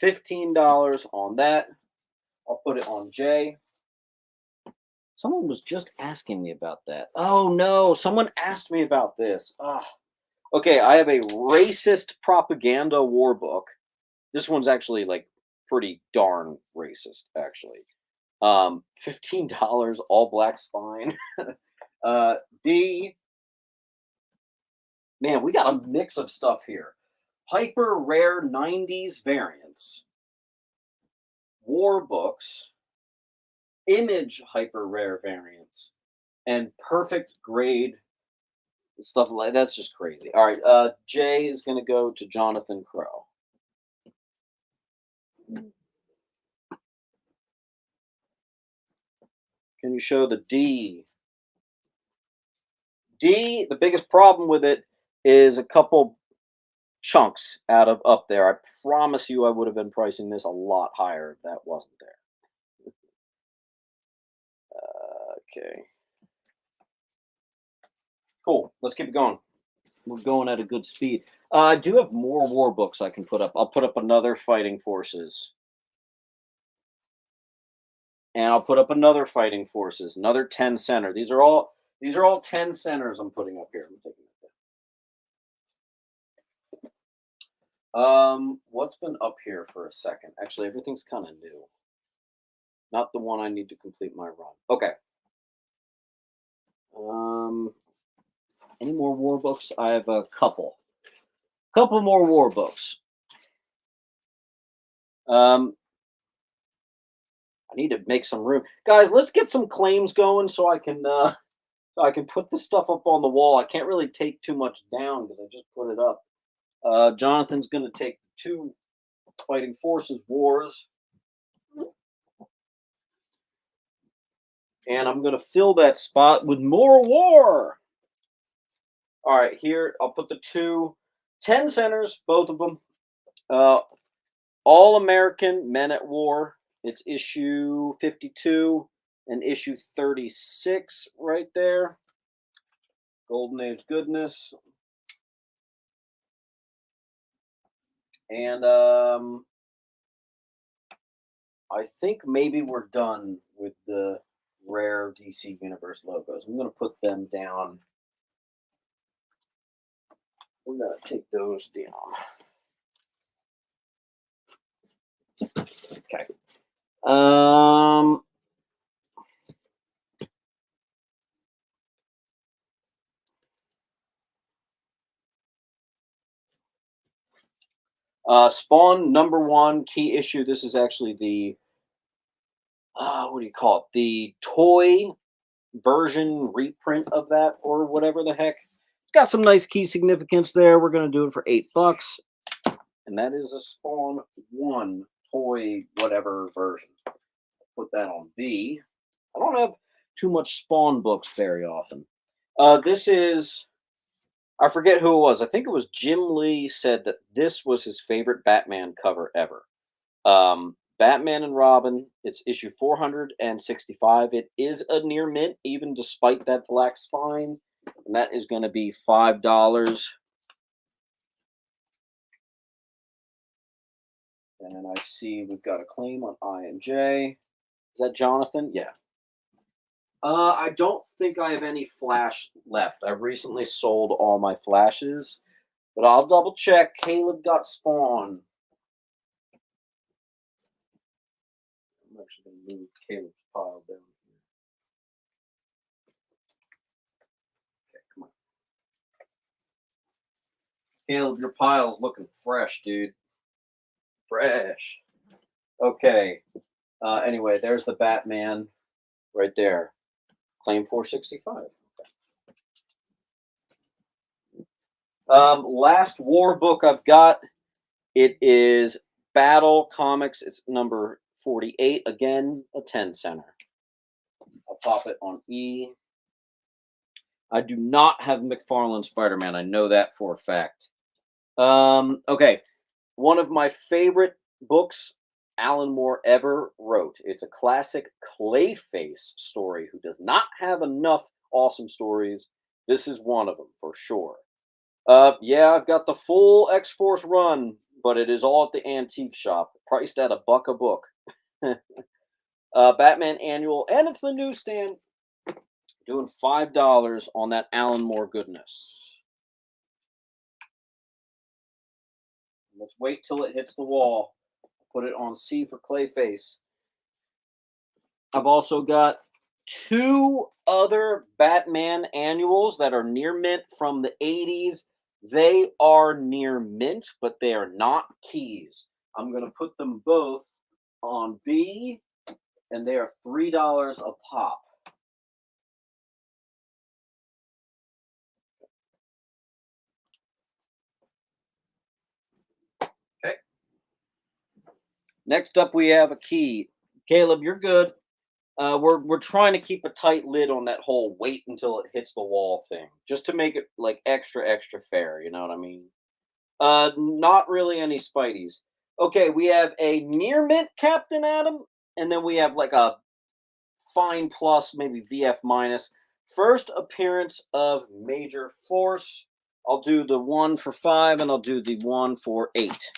$15 on that. I'll put it on J. Someone was just asking me about that. Oh, no. Someone asked me about this. Okay, I have a racist propaganda war book. This one's actually, like, pretty darn racist, actually. $15, all black spine. D. Man, we got a mix of stuff here. Hyper rare 90s variants. War books. Image hyper rare variants. And perfect grade stuff like that's just crazy. All right, J is going to go to Jonathan Crow. Can you show the D? D, the biggest problem with it is a couple chunks out of up there. I promise you I would have been pricing this a lot higher if that wasn't there. Okay. Cool. Let's keep it going. We're going at a good speed. I do have more war books I can put up. I'll put up another Fighting Forces. And I'll put up another Fighting Forces, another 10 center. These are all 10 centers I'm putting up here. I'm taking it down. What's been up here for a second? Actually, everything's kind of new. Not the one I need to complete my run. Okay. Any more war books? I have a couple. Couple more war books. I need to make some room, guys. Let's get some claims going so I can put this stuff up on the wall. I can't really take too much down because I just put it up. Jonathan's going to take 2 Fighting Forces wars, and I'm going to fill that spot with more war. All right, here I'll put the 2 10 centers, both of them. All American Men at War. It's issue 52 and issue 36 right there. Golden Age goodness. And I think maybe we're done with the rare DC Universe logos. I'm going to put them down. We're going to take those down. Okay. Spawn #1 key issue. This is actually the what do you call it? The toy version reprint of that, or whatever the heck. It's got some nice key significance there. We're going to do it for $8, and that is a Spawn 1 toy whatever version. Put that on B. I don't have too much Spawn books very often. This is, I forget who it was. I think it was Jim Lee said that this was his favorite Batman cover ever. Batman and Robin. It's issue 465. It is a near mint, even despite that black spine. And that is going to be $5. And I see we've got a claim on I and J. Is that Jonathan? Yeah. I don't think I have any Flash left. I've recently sold all my Flashes, but I'll double check. Caleb got Spawn. I'm actually going to move Caleb's pile down here. Okay, come on. Caleb, your pile's looking fresh, dude. Fresh. Okay. Anyway, there's the Batman right there. Claim 465. Last war book I've got. It is Battle Comics. It's number 48. Again, a 10 center. I'll pop it on E. I do not have McFarlane Spider-Man. I know that for a fact. Okay. One of my favorite books Alan Moore ever wrote. It's a classic Clayface story who does not have enough awesome stories. This is one of them for sure. Yeah, I've got the full X-Force run, but it is all at the antique shop, priced at $1 a book. Batman Annual, and it's the newsstand, doing $5 on that Alan Moore goodness. Let's wait till it hits the wall. Put it on C for Clayface. I've also got 2 other Batman annuals that are near mint from the 80s. They are near mint, but they are not keys. I'm going to put them both on B, and they are $3 a pop. Okay. Next up, we have a key. Caleb, you're good. We're trying to keep a tight lid on that whole wait until it hits the wall thing, just to make it like extra fair. You know what I mean? Not really any Spideys. Okay, we have a near mint Captain Atom, and then we have like a fine plus, maybe VF minus. First appearance of Major Force. I'll do the 1 for 5, and I'll do the 1 for 8.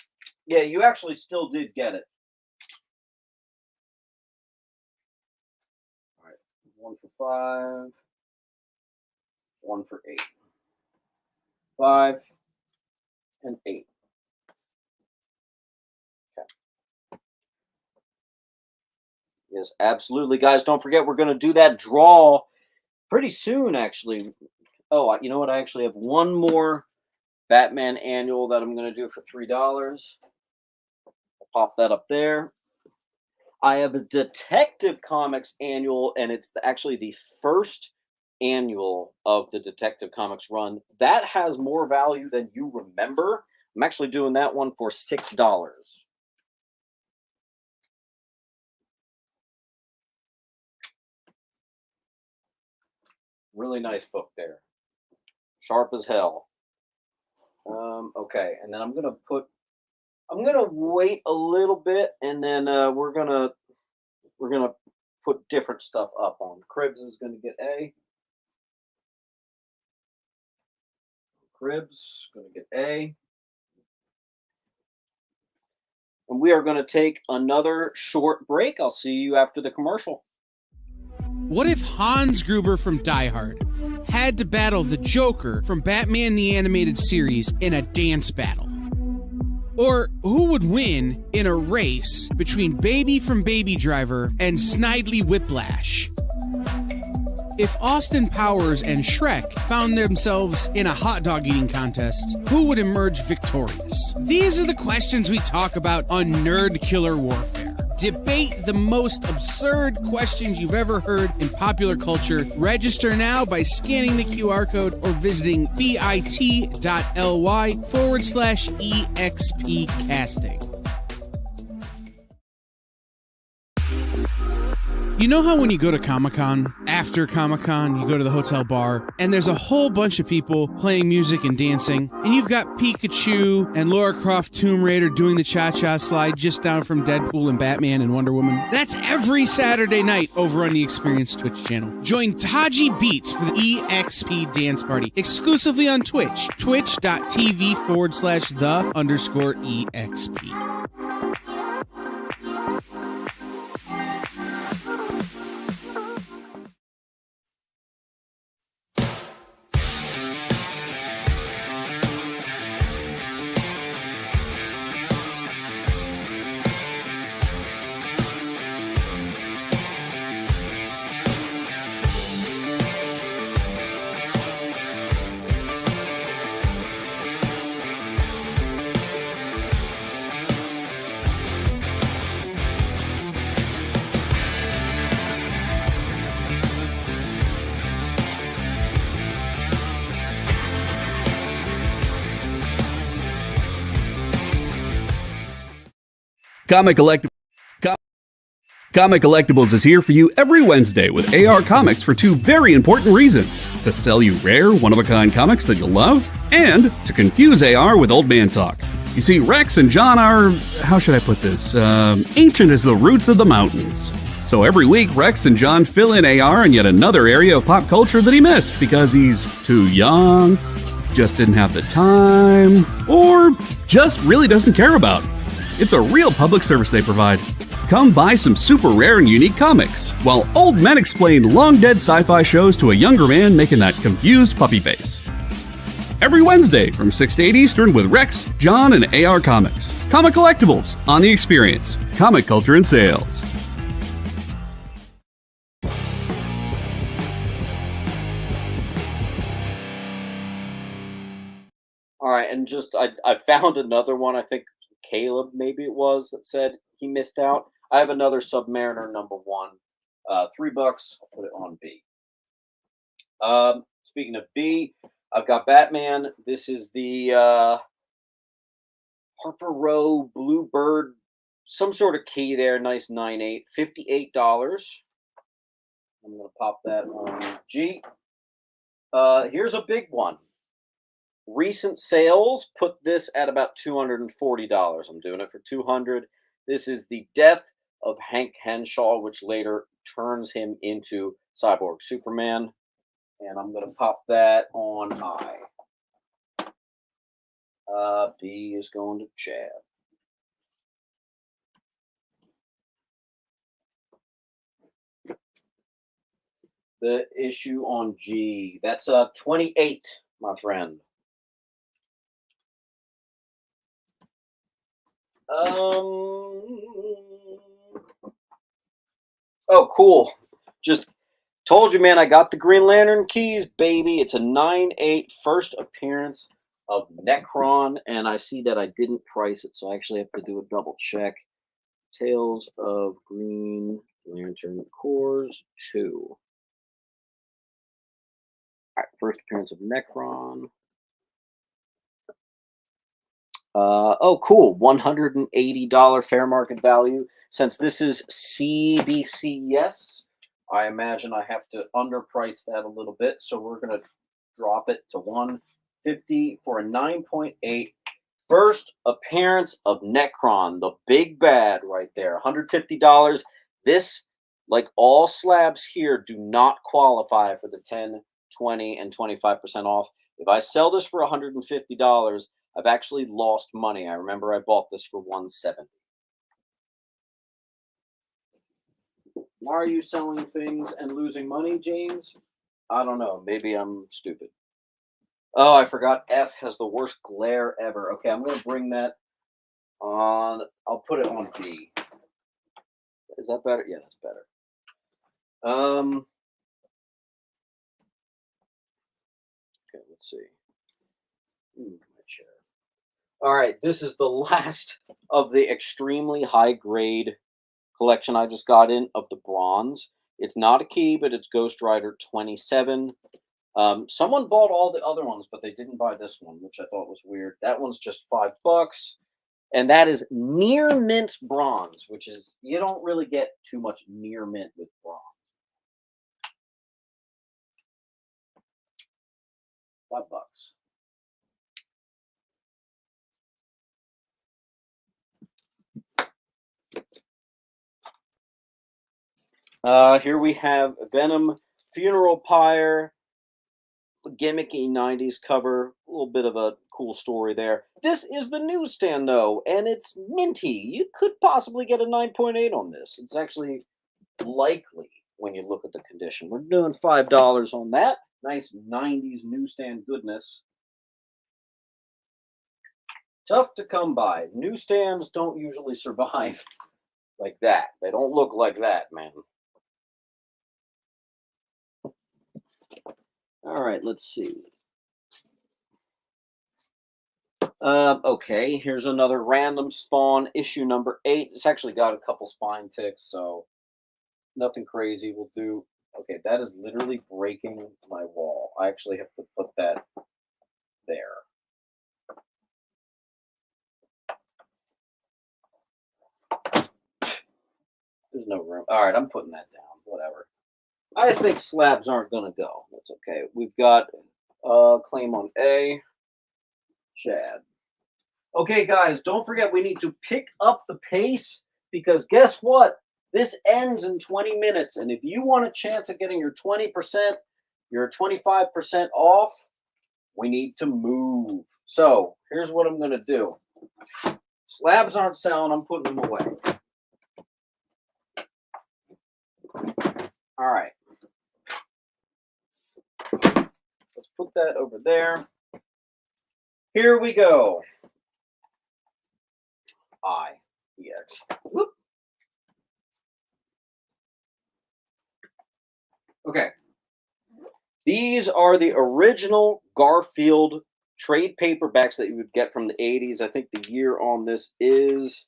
Yeah, you actually still did get it. 1 for 5, 1 for 8. 5 and 8. Okay. Yes, absolutely, guys. Don't forget, we're going to do that draw pretty soon, actually. Oh, you know what? I actually have one more Batman annual that I'm going to do for $3. I'll pop that up there. I have a Detective Comics annual, and it's actually the first annual of the Detective Comics run. That has more value than you remember. I'm actually doing that one for $6. Really nice book there. Sharp as hell. Okay, and then I'm gonna wait a little bit, and then we're gonna put different stuff up on. Cribs is gonna get A. Cribs gonna get A. And we are gonna take another short break. I'll see you after the commercial.
What if Hans Gruber from Die Hard had to battle the Joker from Batman the Animated Series in a dance battle? Or who would win in a race between Baby from Baby Driver and Snidely Whiplash? If Austin Powers and Shrek found themselves in a hot dog eating contest, who would emerge victorious? These are the questions we talk about on Nerd Killer Warfare. Debate the most absurd questions you've ever heard in popular culture. Register now by scanning the QR code or visiting bit.ly/EXP casting. You know how when you go to Comic-Con, after Comic-Con, you go to the hotel bar, and there's a whole bunch of people playing music and dancing, and you've got Pikachu and Lara Croft Tomb Raider doing the cha-cha slide just down from Deadpool and Batman and Wonder Woman? That's every Saturday night over on the Experience Twitch channel. Join Taji Beats for the EXP Dance Party, exclusively on Twitch, twitch.tv/the_EXP.
Comic Collective. Comic Collectibles is here for you every Wednesday with AR Comics for two very important reasons. To sell you rare, one-of-a-kind comics that you'll love, and to confuse AR with old man talk. You see, Rex and John are, how should I put this, ancient as the roots of the mountains. So every week, Rex and John fill in AR in yet another area of pop culture that he missed because he's too young, just didn't have the time, or just really doesn't care about. It's a real public service they provide. Come buy some super rare and unique comics, while old men explain long-dead sci-fi shows to a younger man making that confused puppy face. Every Wednesday from 6 to 8 Eastern with Rex, John, and AR Comics. Comic Collectibles on The Experience. Comic culture and sales.
All right, and just I found another one. I think Caleb maybe it was that said he missed out. I have another Submariner number 1, $3. I'll put it on B. Speaking of B, I've got Batman. This is the Harper Row Bluebird, some sort of key there. Nice 9.8, $58. I'm gonna pop that on G. Here's a big one. Recent sales put this at about $240. I'm doing it for $200. This is the Death of Hank Henshaw, which later turns him into Cyborg Superman. And I'm going to pop that on I. B is going to Chad. The issue on G. That's 28, my friend. Oh, cool. Just told you, man, I got the Green Lantern keys, baby. It's a 9.8 first appearance of Necron, and I see that I didn't price it, so I actually have to do a double check. Tales of Green Lantern Corps 2. All right, first appearance of Necron. Oh, cool. $180 fair market value. Since this is CBCS, I imagine I have to underprice that a little bit. So we're going to drop it to $150 for a 9.8. First appearance of Necron, the big bad right there. $150. This, like all slabs here, do not qualify for the 10, 20, and 25% off. If I sell this for $150, I've actually lost money. I remember I bought this for $170. Why are you selling things and losing money, James? I don't know. Maybe I'm stupid. Oh, I forgot F has the worst glare ever. Okay, I'm going to bring that on. I'll put it on B. Is that better? Yeah, that's better. Okay, let's see. My chair. All right, this is the last of the extremely high grade collection I just got in of the bronze. It's not a key, but it's Ghost Rider 27. Someone bought all the other ones, but they didn't buy this one, which I thought was weird. That one's just $5, and that is near mint bronze, which is, you don't really get too much near mint with bronze. $5. Here we have Venom Funeral Pyre, gimmicky 90s cover, a little bit of a cool story there. This is the newsstand, though, and it's minty. You could possibly get a 9.8 on this. It's actually likely when you look at the condition. We're doing $5 on that. Nice 90s newsstand goodness. Tough to come by. Newsstands don't usually survive like that. They don't look like that, man. All right, let's see. Okay, here's another random spawn, issue number 8. It's actually got a couple spine ticks, so nothing crazy. We'll do. Okay, that is literally breaking my wall. I actually have to put that there. There's no room. All right, I'm putting that down. Whatever. I think slabs aren't going to go. That's okay. We've got claim on A. Chad. Okay, guys, don't forget we need to pick up the pace because guess what? This ends in 20 minutes. And if you want a chance at getting your 20%, your 25% off, we need to move. So here's what I'm going to do. Slabs aren't selling. I'm putting them away. All right. Let's put that over there. Here we go. EX. Whoop. Okay. These are the original Garfield trade paperbacks that you would get from the 80s. I think the year on this is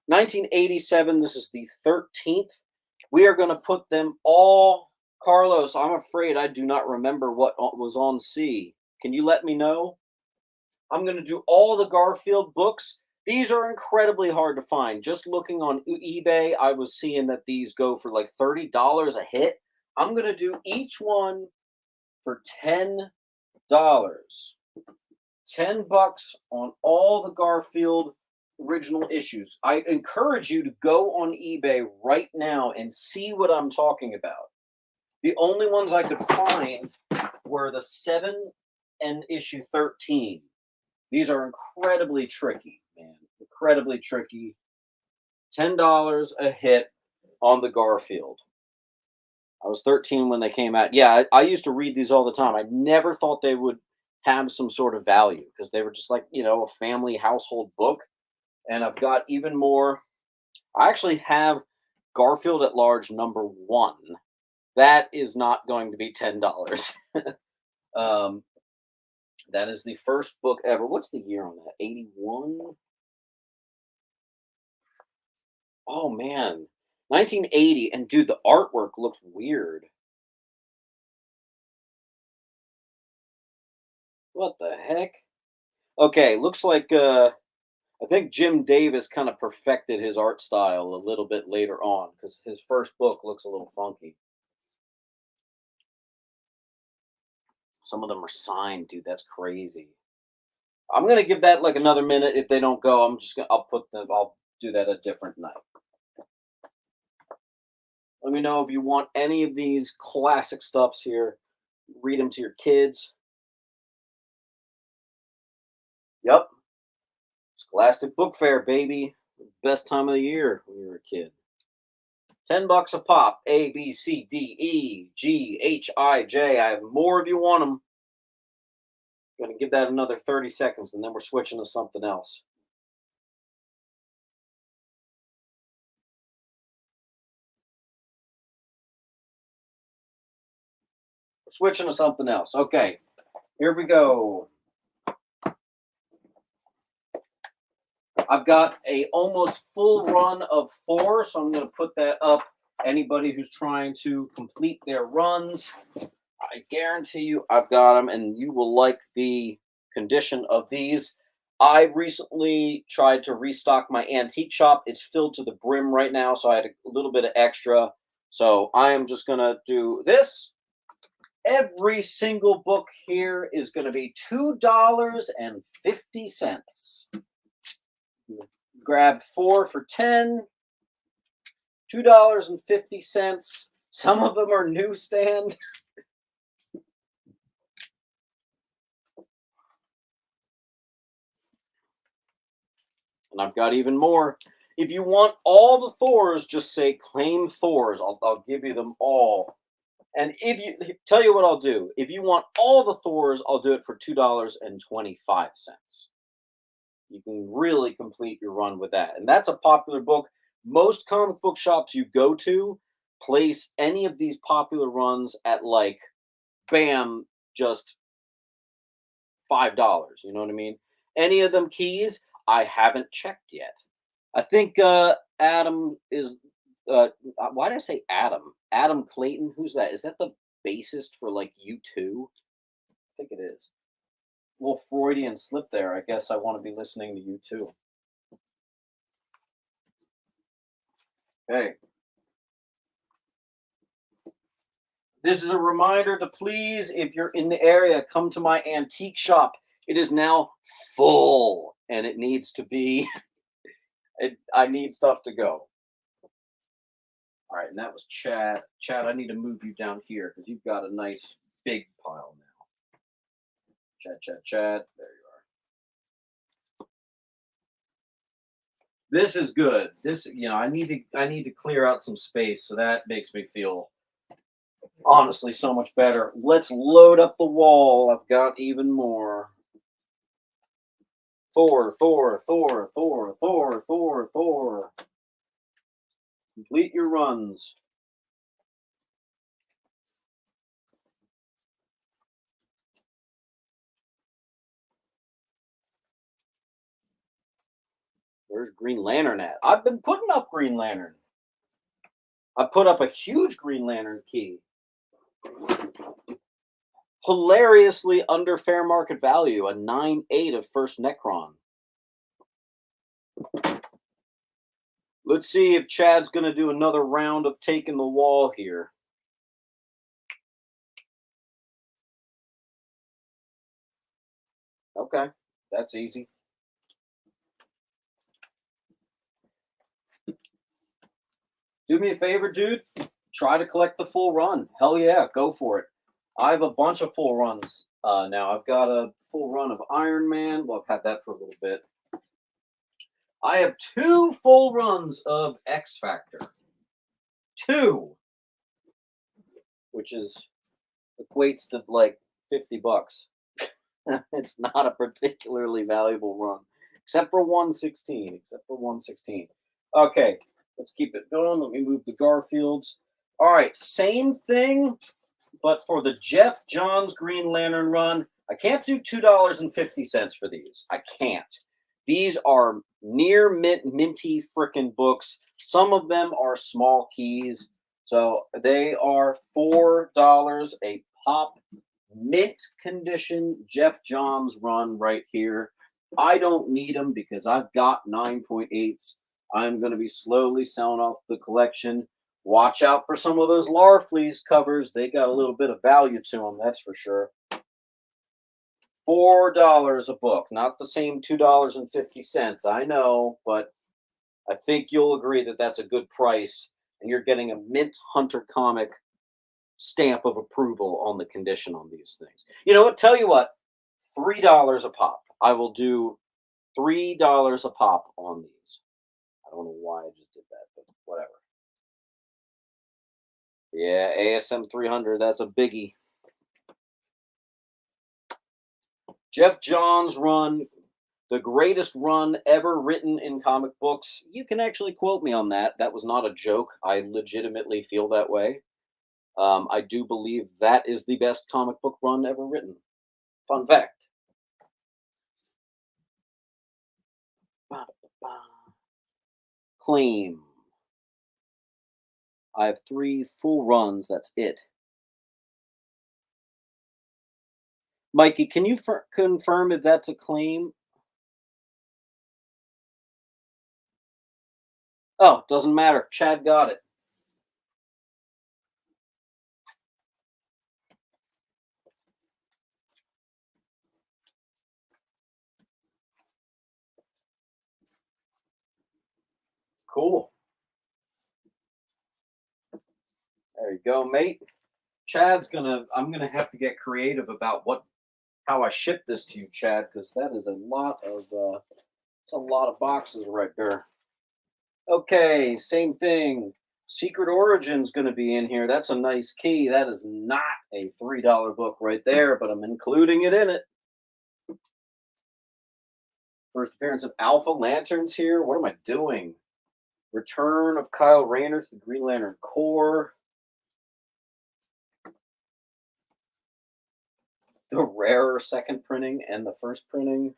1987. This is the 13th. We are going to put them all. Carlos, I'm afraid I do not remember what was on C. Can you let me know? I'm going to do all the Garfield books. These are incredibly hard to find. Just looking on eBay, I was seeing that these go for like $30 a hit. I'm going to do each one for $10. $10 on all the Garfield original issues. I encourage you to go on eBay right now and see what I'm talking about. The only ones I could find were the 7 and issue 13. These are incredibly tricky, man. Incredibly tricky. $10 a hit on the Garfield. I was 13 when they came out. Yeah, I used to read these all the time. I never thought they would have some sort of value because they were just like, you know, a family household book. And I've got even more. I actually have Garfield at Large #1. That is not going to be $10. That is the first book ever. What's the year on that? 81? Oh, man. 1980. And, dude, the artwork looks weird. What the heck? Okay, looks like I think Jim Davis kind of perfected his art style a little bit later on because his first book looks a little funky. Some of them are signed, dude. That's crazy. I'm gonna give that like another minute. If they don't go, I'll do that a different night. Let me know if you want any of these classic stuffs here. Read them to your kids. Yep. Scholastic Book Fair, baby. Best time of the year when you were a kid. $10 a pop. A, B, C, D, E, G, H, I, J. I have more if you want them. I'm going to give that another 30 seconds, and then we're switching to something else. We're switching to something else. Okay, here we go. I've got a almost full run of Thor, so I'm going to put that up. Anybody who's trying to complete their runs, I guarantee you I've got them, and you will like the condition of these. I recently tried to restock my antique shop. It's filled to the brim right now, so I had a little bit of extra. So I am just going to do this. Every single book here is going to be $2.50. Grab 4 for $10. $2.50. Some of them are newsstand. And I've got even more. If you want all the Thors, just say claim Thors. I'll give you them all. And if you tell you what I'll do. If you want all the Thors, I'll do it for $2.25. You can really complete your run with that. And that's a popular book. Most comic book shops you go to place any of these popular runs at like, bam, just $5. You know what I mean? Any of them keys, I haven't checked yet. I think Adam is, why did I say Adam? Adam Clayton, who's that? Is that the bassist for like U2? I think it is. Little Freudian slip there. I guess I want to be listening to U2. Okay. This is a reminder to please, if you're in the area, come to my antique shop. It is now full, and it needs to be. I need stuff to go. All right, and that was Chad. Chad, I need to move you down here because you've got a nice big pile now. Chad. There you are. This is good. This, I need to clear out some space, so that makes me feel honestly so much better. Let's load up the wall. I've got even more. Thor. Complete your runs. Where's Green Lantern at? I've been putting up Green Lantern. I put up a huge Green Lantern key. Hilariously under fair market value, a 9.8 of first Necron. Let's see if Chad's going to do another round of taking the wall here. Okay, that's easy. Do me a favor, dude. Try to collect the full run. Hell yeah, go for it. I have a bunch of full runs now. I've got a full run of Iron Man. Well, I've had that for a little bit. I have 2 full runs of X Factor. 2, which equates to like $50. It's not a particularly valuable run, except for 116. Okay, let's keep it going. Let me move the Garfields. All right, same thing, but for the Jeff Johns Green Lantern run, I can't do $2.50 for these. I can't. These are near minty frickin' books. Some of them are small keys, so they are $4 a pop. Mint condition Jeff Johns run right here. I don't need them because I've got 9.8s. I'm going to be slowly selling off the collection. Watch out for some of those Larfleeze covers. They got a little bit of value to them, that's for sure. $4 a book, not the same $2.50. I know, but I think you'll agree that that's a good price, and you're getting a Mint Hunter comic stamp of approval on the condition on these things. You know what? Tell you what, $3 a pop. I will do $3 a pop on these. I don't know why I just did that, but whatever. Yeah, ASM 300, that's a biggie. Jeff Johns' run, the greatest run ever written in comic books. You can actually quote me on that. That was not a joke. I legitimately feel that way. I do believe that is the best comic book run ever written. Fun fact. Claim. I have 3 full runs. That's it. Mikey, can you confirm if that's a claim? Oh, doesn't matter. Chad got it. Cool. There you go, mate. I'm gonna have to get creative about how I ship this to you, Chad, because that is it's a lot of boxes right there. Okay, same thing. Secret Origin's going to be in here. That's a nice key. That is not a $3 book right there, but I'm including it in it. First appearance of Alpha Lanterns here. What am I doing? Return of Kyle Rayner to the Green Lantern Corps. The rarer second printing and the first printing.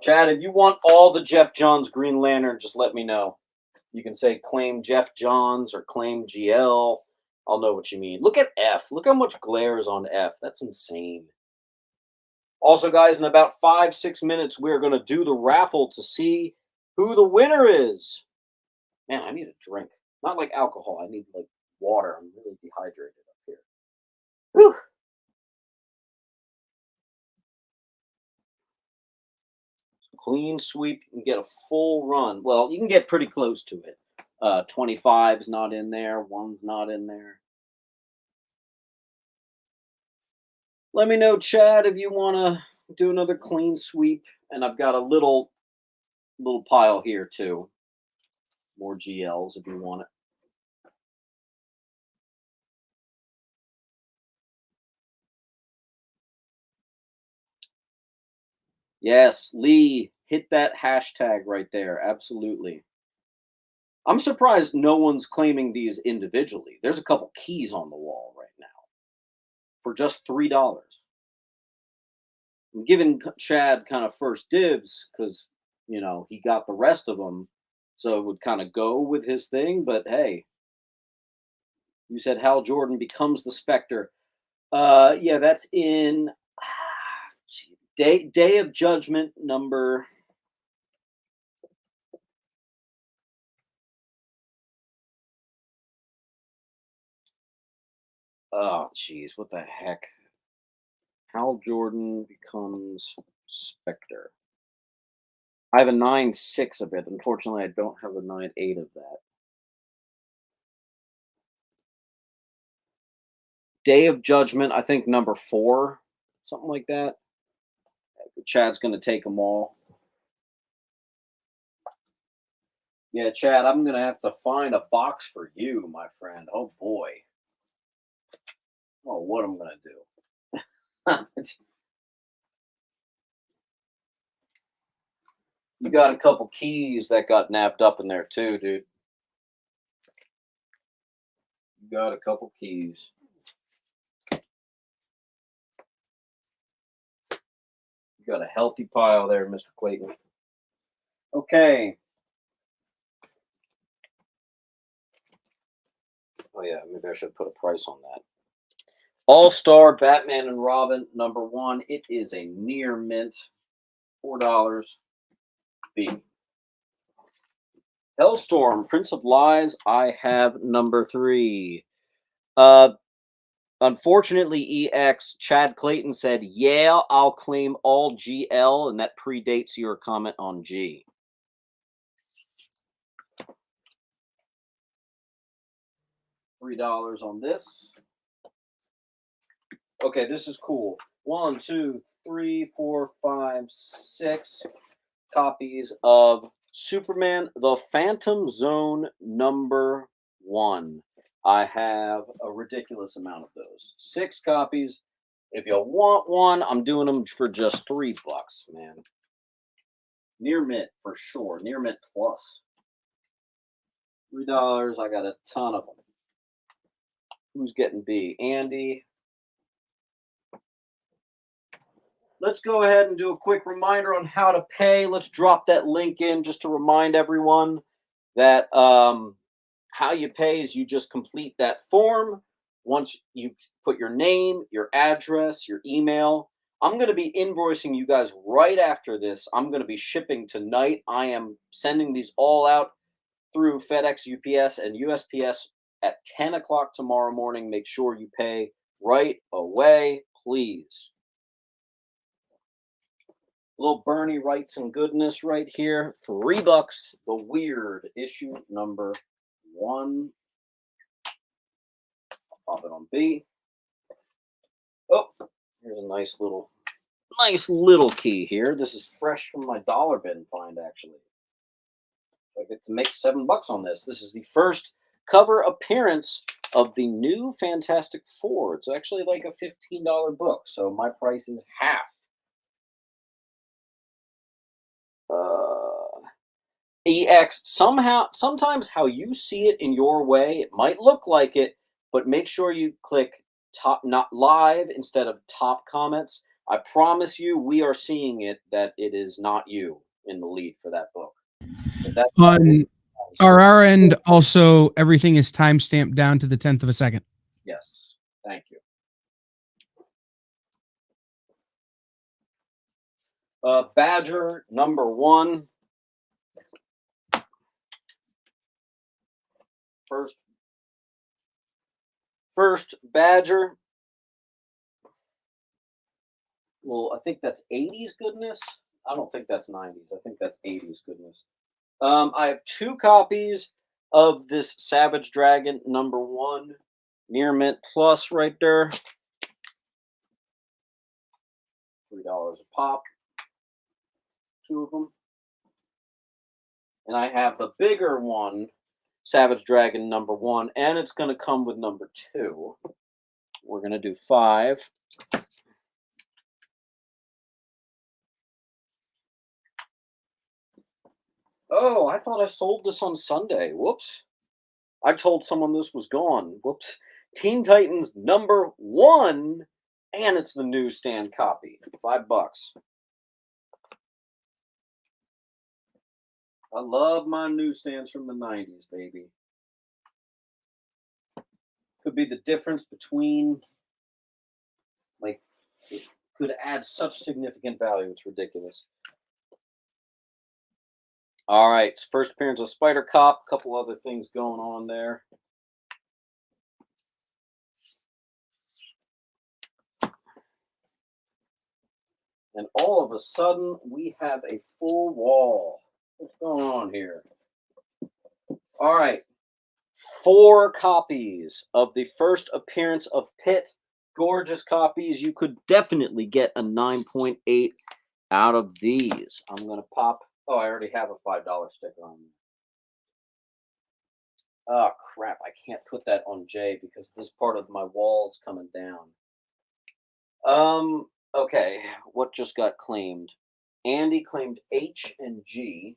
Chad, if you want all the Jeff Johns Green Lantern, just let me know. You can say claim Jeff Johns or claim GL. I'll know what you mean. Look at F. Look how much glare is on F. That's insane. Also, guys, in about 5-6 minutes, we're going to do the raffle to see who the winner is. Man, I need a drink. Not like alcohol. I need like water. I'm really dehydrated up here. Whew. Clean sweep and get a full run. Well, you can get pretty close to it. 25's not in there. 1's not in there. Let me know, Chad, if you want to do another clean sweep. And I've got a little pile here too. More GLs if you want it. Yes, Lee, hit that hashtag right there. Absolutely. I'm surprised no one's claiming these individually. There's a couple keys on the wall right now for just $3. I'm giving Chad kind of first dibs because, he got the rest of them. So it would kind of go with his thing. But hey, you said Hal Jordan becomes the Spectre. Yeah, that's in Day of Judgment number. Oh, jeez, what the heck? Hal Jordan becomes Spectre. I have a 9.6 of it. Unfortunately, I don't have a 9.8 of that. Day of Judgment, I think number 4, something like that. Chad's going to take them all. Yeah, Chad, I'm going to have to find a box for you, my friend. Oh, boy. Oh, what I'm going to do. You got a couple keys that got nabbed up in there, too, dude. You got a couple keys. You got a healthy pile there, Mr. Clayton. Okay. Oh, yeah, maybe I should put a price on that. All-Star Batman and Robin, number 1. It is a near mint. $4. B. Hellstorm, Prince of Lies, I have number 3. Unfortunately, EX, Chad Clayton said, yeah, I'll claim all GL, and that predates your comment on G. $3 on this. Okay, this is cool. 1, 2, 3, 4, 5, 6 copies of Superman, The Phantom Zone number 1. I have a ridiculous amount of those. 6 copies. If you want one, I'm doing them for just $3, man. Near mint for sure. Near mint plus. $3. I got a ton of them. Who's getting B? Andy. Let's go ahead and do a quick reminder on how to pay. Let's drop that link in just to remind everyone that how you pay is you just complete that form. Once you put your name, your address, your email. I'm going to be invoicing you guys right after this. I'm going to be shipping tonight. I am sending these all out through FedEx, UPS, and USPS at 10 o'clock tomorrow morning. Make sure you pay right away, please. Little Bernie writes some goodness right here. $3. The Weird, issue number 1. I'll pop it on B. Oh, here's a nice little key here. This is fresh from my dollar bin find, actually. I get to make $7 on this. This is the first cover appearance of the new Fantastic Four. It's actually like a $15 book, so my price is half. EX, sometimes how you see it in your way, it might look like it, but make sure you click top, not live, instead of top comments. I promise you, we are seeing it, that it is not you in the lead for that book.
On our end, also, everything is timestamped down to the 10th of a second.
Yes, thank you. Badger, number 1. First Badger. Well, I think that's 80s goodness. I don't think that's 90s. I think that's 80s goodness. I have 2 copies of this Savage Dragon #1 Near Mint Plus right there. $3 a pop. 2 of them. And I have the bigger one, Savage Dragon #1, and it's going to come with #2. We're going to do 5. Oh, I thought I sold this on Sunday. Whoops. I told someone this was gone. Whoops. Teen Titans #1, and it's the newsstand copy. $5. I love my newsstands from the 90s, baby. Could be the difference between, like, it could add such significant value. It's ridiculous. All right, first appearance of Spider Cop. A couple other things going on there. And all of a sudden, we have a full wall. What's going on here? All right. 4 copies of the first appearance of Pitt. Gorgeous copies. You could definitely get a 9.8 out of these. I'm going to pop. Oh, I already have a $5 sticker on there. Oh, crap. I can't put that on J because this part of my wall is coming down. Okay. What just got claimed? Andy claimed H and G.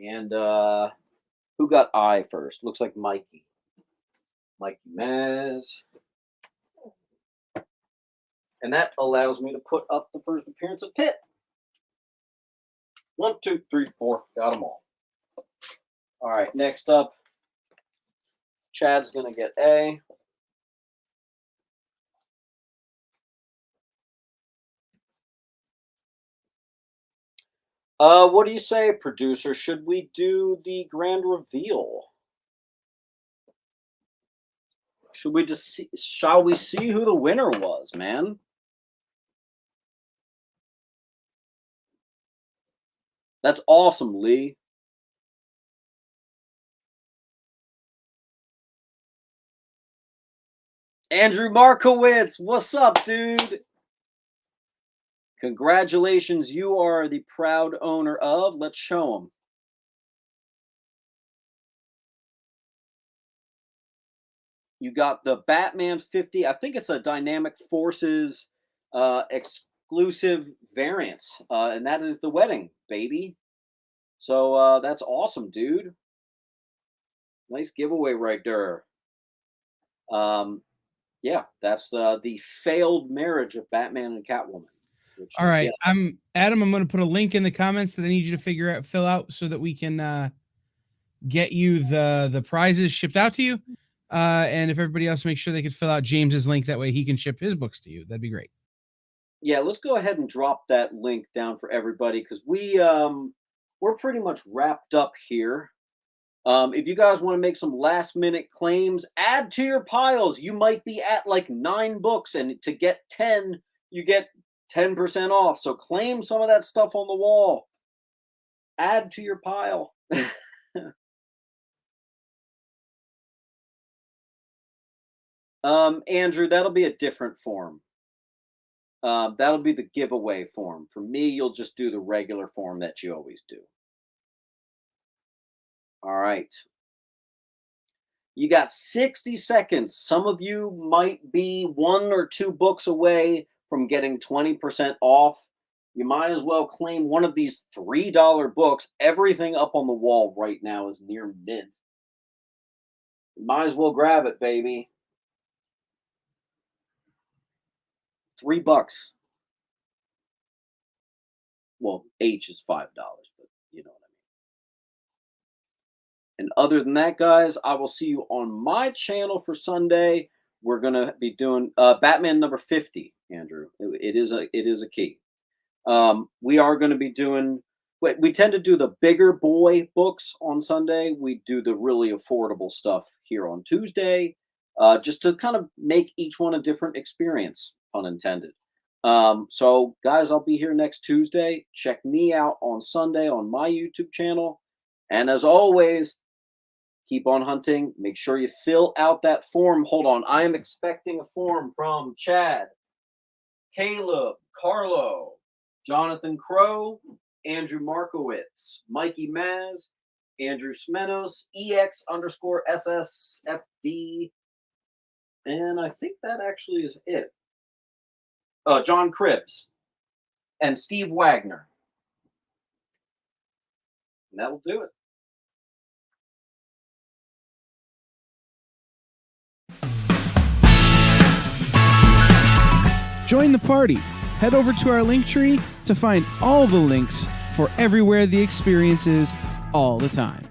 And who got I first? Looks like Mikey. Mikey Maz. And that allows me to put up the first appearance of Pitt. 1, 2, 3, 4. Got them all. All right, next up, Chad's going to get A. What do you say, producer? Should we do the grand reveal? Shall we see who the winner was, man? That's awesome, Lee. Andrew Markowitz, what's up, dude? Congratulations, you are the proud owner of. Let's show him. You got the Batman 50. I think it's a Dynamic Forces exclusive variant, and that is the wedding, baby. So that's awesome, dude. Nice giveaway right there. Yeah, that's the failed marriage of Batman and Catwoman.
All right, Adam. I'm going to put a link in the comments that I need you to fill out, so that we can get you the prizes shipped out to you. And if everybody else makes sure they could fill out James's link, that way he can ship his books to you. That'd be great.
Yeah, let's go ahead and drop that link down for everybody, because we're pretty much wrapped up here. If you guys want to make some last minute claims, add to your piles. You might be at like 9 books, and to get 10, you get 10% off. So claim some of that stuff on the wall. Add to your pile. Andrew, that'll be a different form. That'll be the giveaway form. For me, you'll just do the regular form that you always do. All right. You got 60 seconds. Some of you might be 1 or 2 books away from getting 20% off. You might as well claim one of these $3 books. Everything up on the wall right now is near mint. You might as well grab it, baby. $3. Well, H is $5, but you know what I mean. And other than that, guys, I will see you on my channel for Sunday we're gonna be doing Batman number 50, Andrew. It is a key. We are going to be doing. We tend to do the bigger boy books on Sunday. We do the really affordable stuff here on Tuesday, just to kind of make each one a different experience, pun intended. So, guys, I'll be here next Tuesday. Check me out on Sunday on my YouTube channel. And as always, keep on hunting. Make sure you fill out that form. Hold on. I am expecting a form from Chad, Caleb, Carlo, Jonathan Crow, Andrew Markowitz, Mikey Maz, Andrew Smenos, EX_SSFD. And I think that actually is it. John Cribbs and Steve Wagner. And that will do it.
Join the party. Head over to our link tree to find all the links for everywhere the experience is all the time.